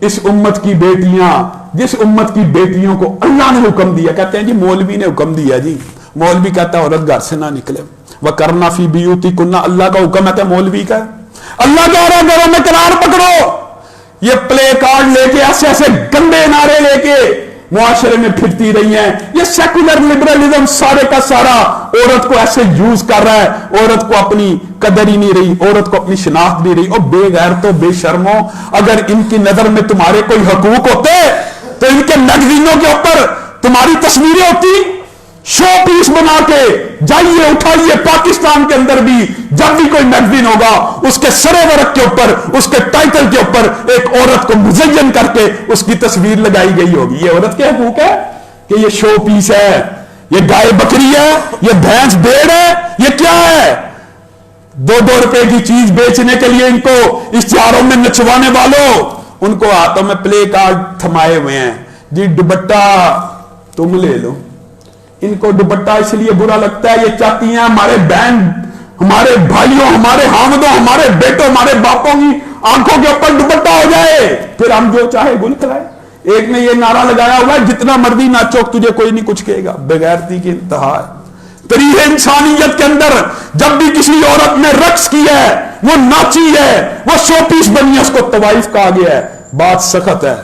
اس امت کی بیٹیاں، جس امت کی بیٹیوں کو اللہ نے حکم دیا، کہتے ہیں جی مولوی نے حکم دیا، جی مولوی کہتا ہے عورت گھر سے نہ نکلے. وَقَرْنَ فِي بِيُوتِكُنَّ، اللہ کا حکم ہے، مولوی کا ہے. اللہ کہہ رہا ہے گھروں میں قرار پکڑو. یہ پلے کارڈ لے کے ایسے ایسے گندے نعرے لے کے معاشرے میں پھرتی رہی ہیں. یہ سیکولر لبرلزم سارے کا سارا عورت کو ایسے یوز کر رہا ہے. عورت کو اپنی قدر ہی نہیں رہی، عورت کو اپنی شناخت نہیں رہی. اور بے غیرتوں، بے شرموں، اگر ان کی نظر میں تمہارے کوئی حقوق ہوتے تو ان کے میگزینوں کے اوپر تمہاری تصویریں ہوتی. شو پیس بنا کے جائیے اٹھائیے. پاکستان کے اندر بھی جب بھی کوئی میگزین ہوگا اس کے سرے ورق کے اوپر، اس کے ٹائٹل کے اوپر ایک عورت کو مزین کر کے اس کی تصویر لگائی گئی ہوگی. یہ عورت کے حقوق ہے کہ یہ شو پیس ہے، یہ گائے بکری ہے، یہ بھینس بھیڑ ہے، یہ کیا ہے؟ 2 روپے کی چیز بیچنے کے لیے ان کو اشتہاروں میں نچوانے والوں، ان کو ہاتھوں میں پلے کارڈ تھمائے ہوئے ہیں، جی دوپٹہ تم لے لو۔ ان کو دوپٹہ اس لیے برا لگتا ہے، یہ چاہتی ہیں ہمارے بہن، ہمارے بھائیوں، ہمارے حامدوں، ہمارے بیٹوں، ہمارے باپوں کی آنکھوں کے اوپر دوپٹہ ہو جائے، پھر ہم جو چاہے گل کھلائے۔ ایک نے یہ نعرہ لگایا ہوا ہے، جتنا مرضی ناچو تجھے کوئی نہیں کچھ کہے گا۔ بغیرتی کی انتہا ہے۔ تاریخ انسانیت کے اندر جب بھی کسی عورت نے رقص کیا ہے، وہ ناچی ہے، وہ شو پیس بنی ہے، اس کو طوائف کہا گیا ہے۔ بات سخت ہے،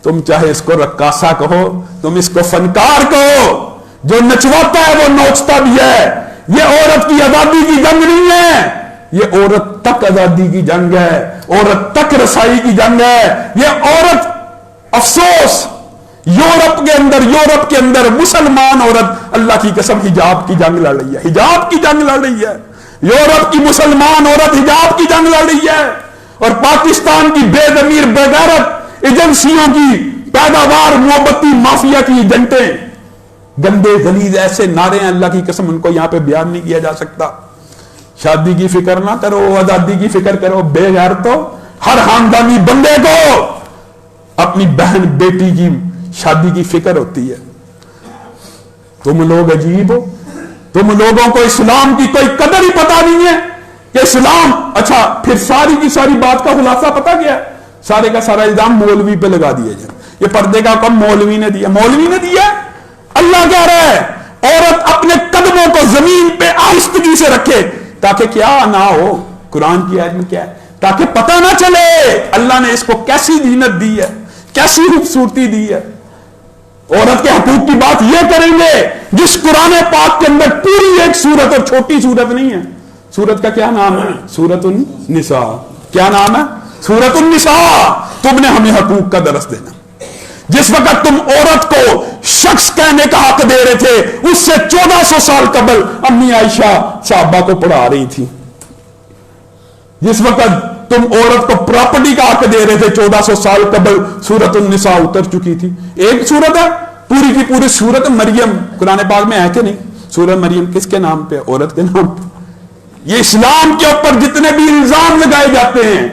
تم چاہے اس کو رقاصہ کہو، تم اس کو فنکار کہو، جو نچواتا ہے وہ نوچتا بھی ہے۔ یہ عورت کی آزادی کی جنگ نہیں ہے، یہ عورت تک آزادی کی جنگ ہے، عورت تک رسائی کی جنگ ہے۔ یہ عورت، افسوس، یورپ کے اندر مسلمان عورت اللہ کی قسم حجاب کی جنگ لڑ رہی ہے، حجاب کی جنگ لڑ رہی ہے۔ یورپ کی مسلمان عورت حجاب کی جنگ لڑ رہی ہے، اور پاکستان کی بے ضمیر بغیرت ایجنسیوں کی پیداوار محبتی مافیا کی ایجنٹیں، گندے غلیظ ایسے نعرے ہیں، اللہ کی قسم ان کو یہاں پہ بیان نہیں کیا جا سکتا۔ شادی کی فکر نہ کرو، آزادی کی فکر کرو۔ بے غیرتو، ہر خاندانی بندے کو اپنی بہن بیٹی کی شادی کی فکر ہوتی ہے۔ تم لوگ عجیب ہو، تم لوگوں کو اسلام کی کوئی قدر ہی پتا نہیں ہے کہ اسلام، اچھا پھر ساری کی ساری بات کا خلاصہ پتا کیا ہے؟ سارے کا سارا الزام مولوی پہ لگا دیا جائے۔ یہ پردے کا حکم مولوی نے دیا، مولوی نے دیا۔ اللہ کہہ رہا ہے عورت اپنے قدموں کو زمین پہ آہستگی سے رکھے، تاکہ کیا نہ ہو، قرآن کی آیت میں کیا ہے، تاکہ پتہ نہ چلے اللہ نے اس کو کیسی زینت دی ہے، کیسی خوبصورتی دی ہے۔ عورت کے حقوق کی بات یہ کریں گے جس قرآن پاک کے اندر پوری ایک سورت، اور چھوٹی سورت نہیں ہے۔ سورت کا کیا نام ہے؟ سورت النساء۔ کیا نام ہے؟ سورت النساء۔ تم نے ہمیں حقوق کا درس دینا۔ جس وقت تم عورت کو شخص کہنے کا حق دے رہے تھے، اس سے 1400 سال قبل امی عائشہ صحابہ کو پڑھا رہی تھی۔ جس وقت تم عورت کو پراپرٹی کا حق دے رہے تھے 1400 سال قبل سورت النساء اتر چکی تھی۔ ایک سورت ہے، پوری کی پوری سورت مریم قرآن پاک میں ہے کہ نہیں؟ سورت مریم کس کے نام پہ؟ عورت کے نام پہ۔ یہ اسلام کے اوپر جتنے بھی الزام لگائے جاتے ہیں،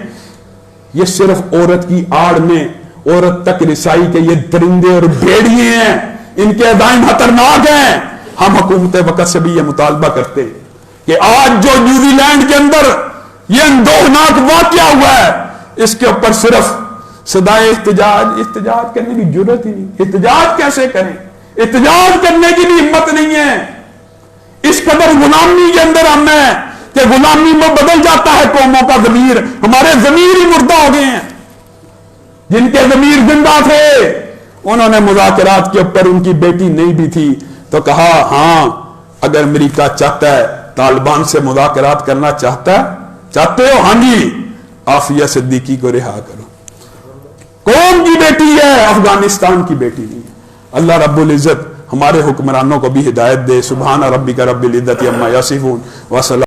یہ صرف عورت کی آڑ میں عورت تک رسائی کے یہ درندے اور بھیڑیے ہیں، ان کے عزائم خطرناک ہیں۔ ہم حکومت وقت سے بھی یہ مطالبہ کرتے ہیں کہ آج جو نیوزی لینڈ کے اندر یہ اندوہناک واقعہ ہوا ہے، اس کے اوپر صرف صدائے احتجاج کرنے کی ضرورت ہی نہیں۔ احتجاج کیسے کریں؟ احتجاج کرنے کی بھی ہمت نہیں ہے۔ اس قدر غلامی کے اندر ہم ہیں کہ غلامی میں بدل جاتا ہے قوموں کا ضمیر۔ ہمارے ضمیر ہی مردہ ہو گئے ہیں۔ جن کے ضمیر زندہ تھے انہوں نے مذاکرات کے اوپر، ان کی بیٹی نہیں بھی تھی تو کہا ہاں اگر امریکہ چاہتا ہے طالبان سے مذاکرات کرنا چاہتے ہو، ہاں جی عافیہ صدیقی کو رہا کرو۔ کون کی بیٹی ہے؟ افغانستان کی بیٹی نہیں ہے۔ اللہ رب العزت ہمارے حکمرانوں کو بھی ہدایت دے۔ سبحان ربک رب العزت عما یصفون وسلام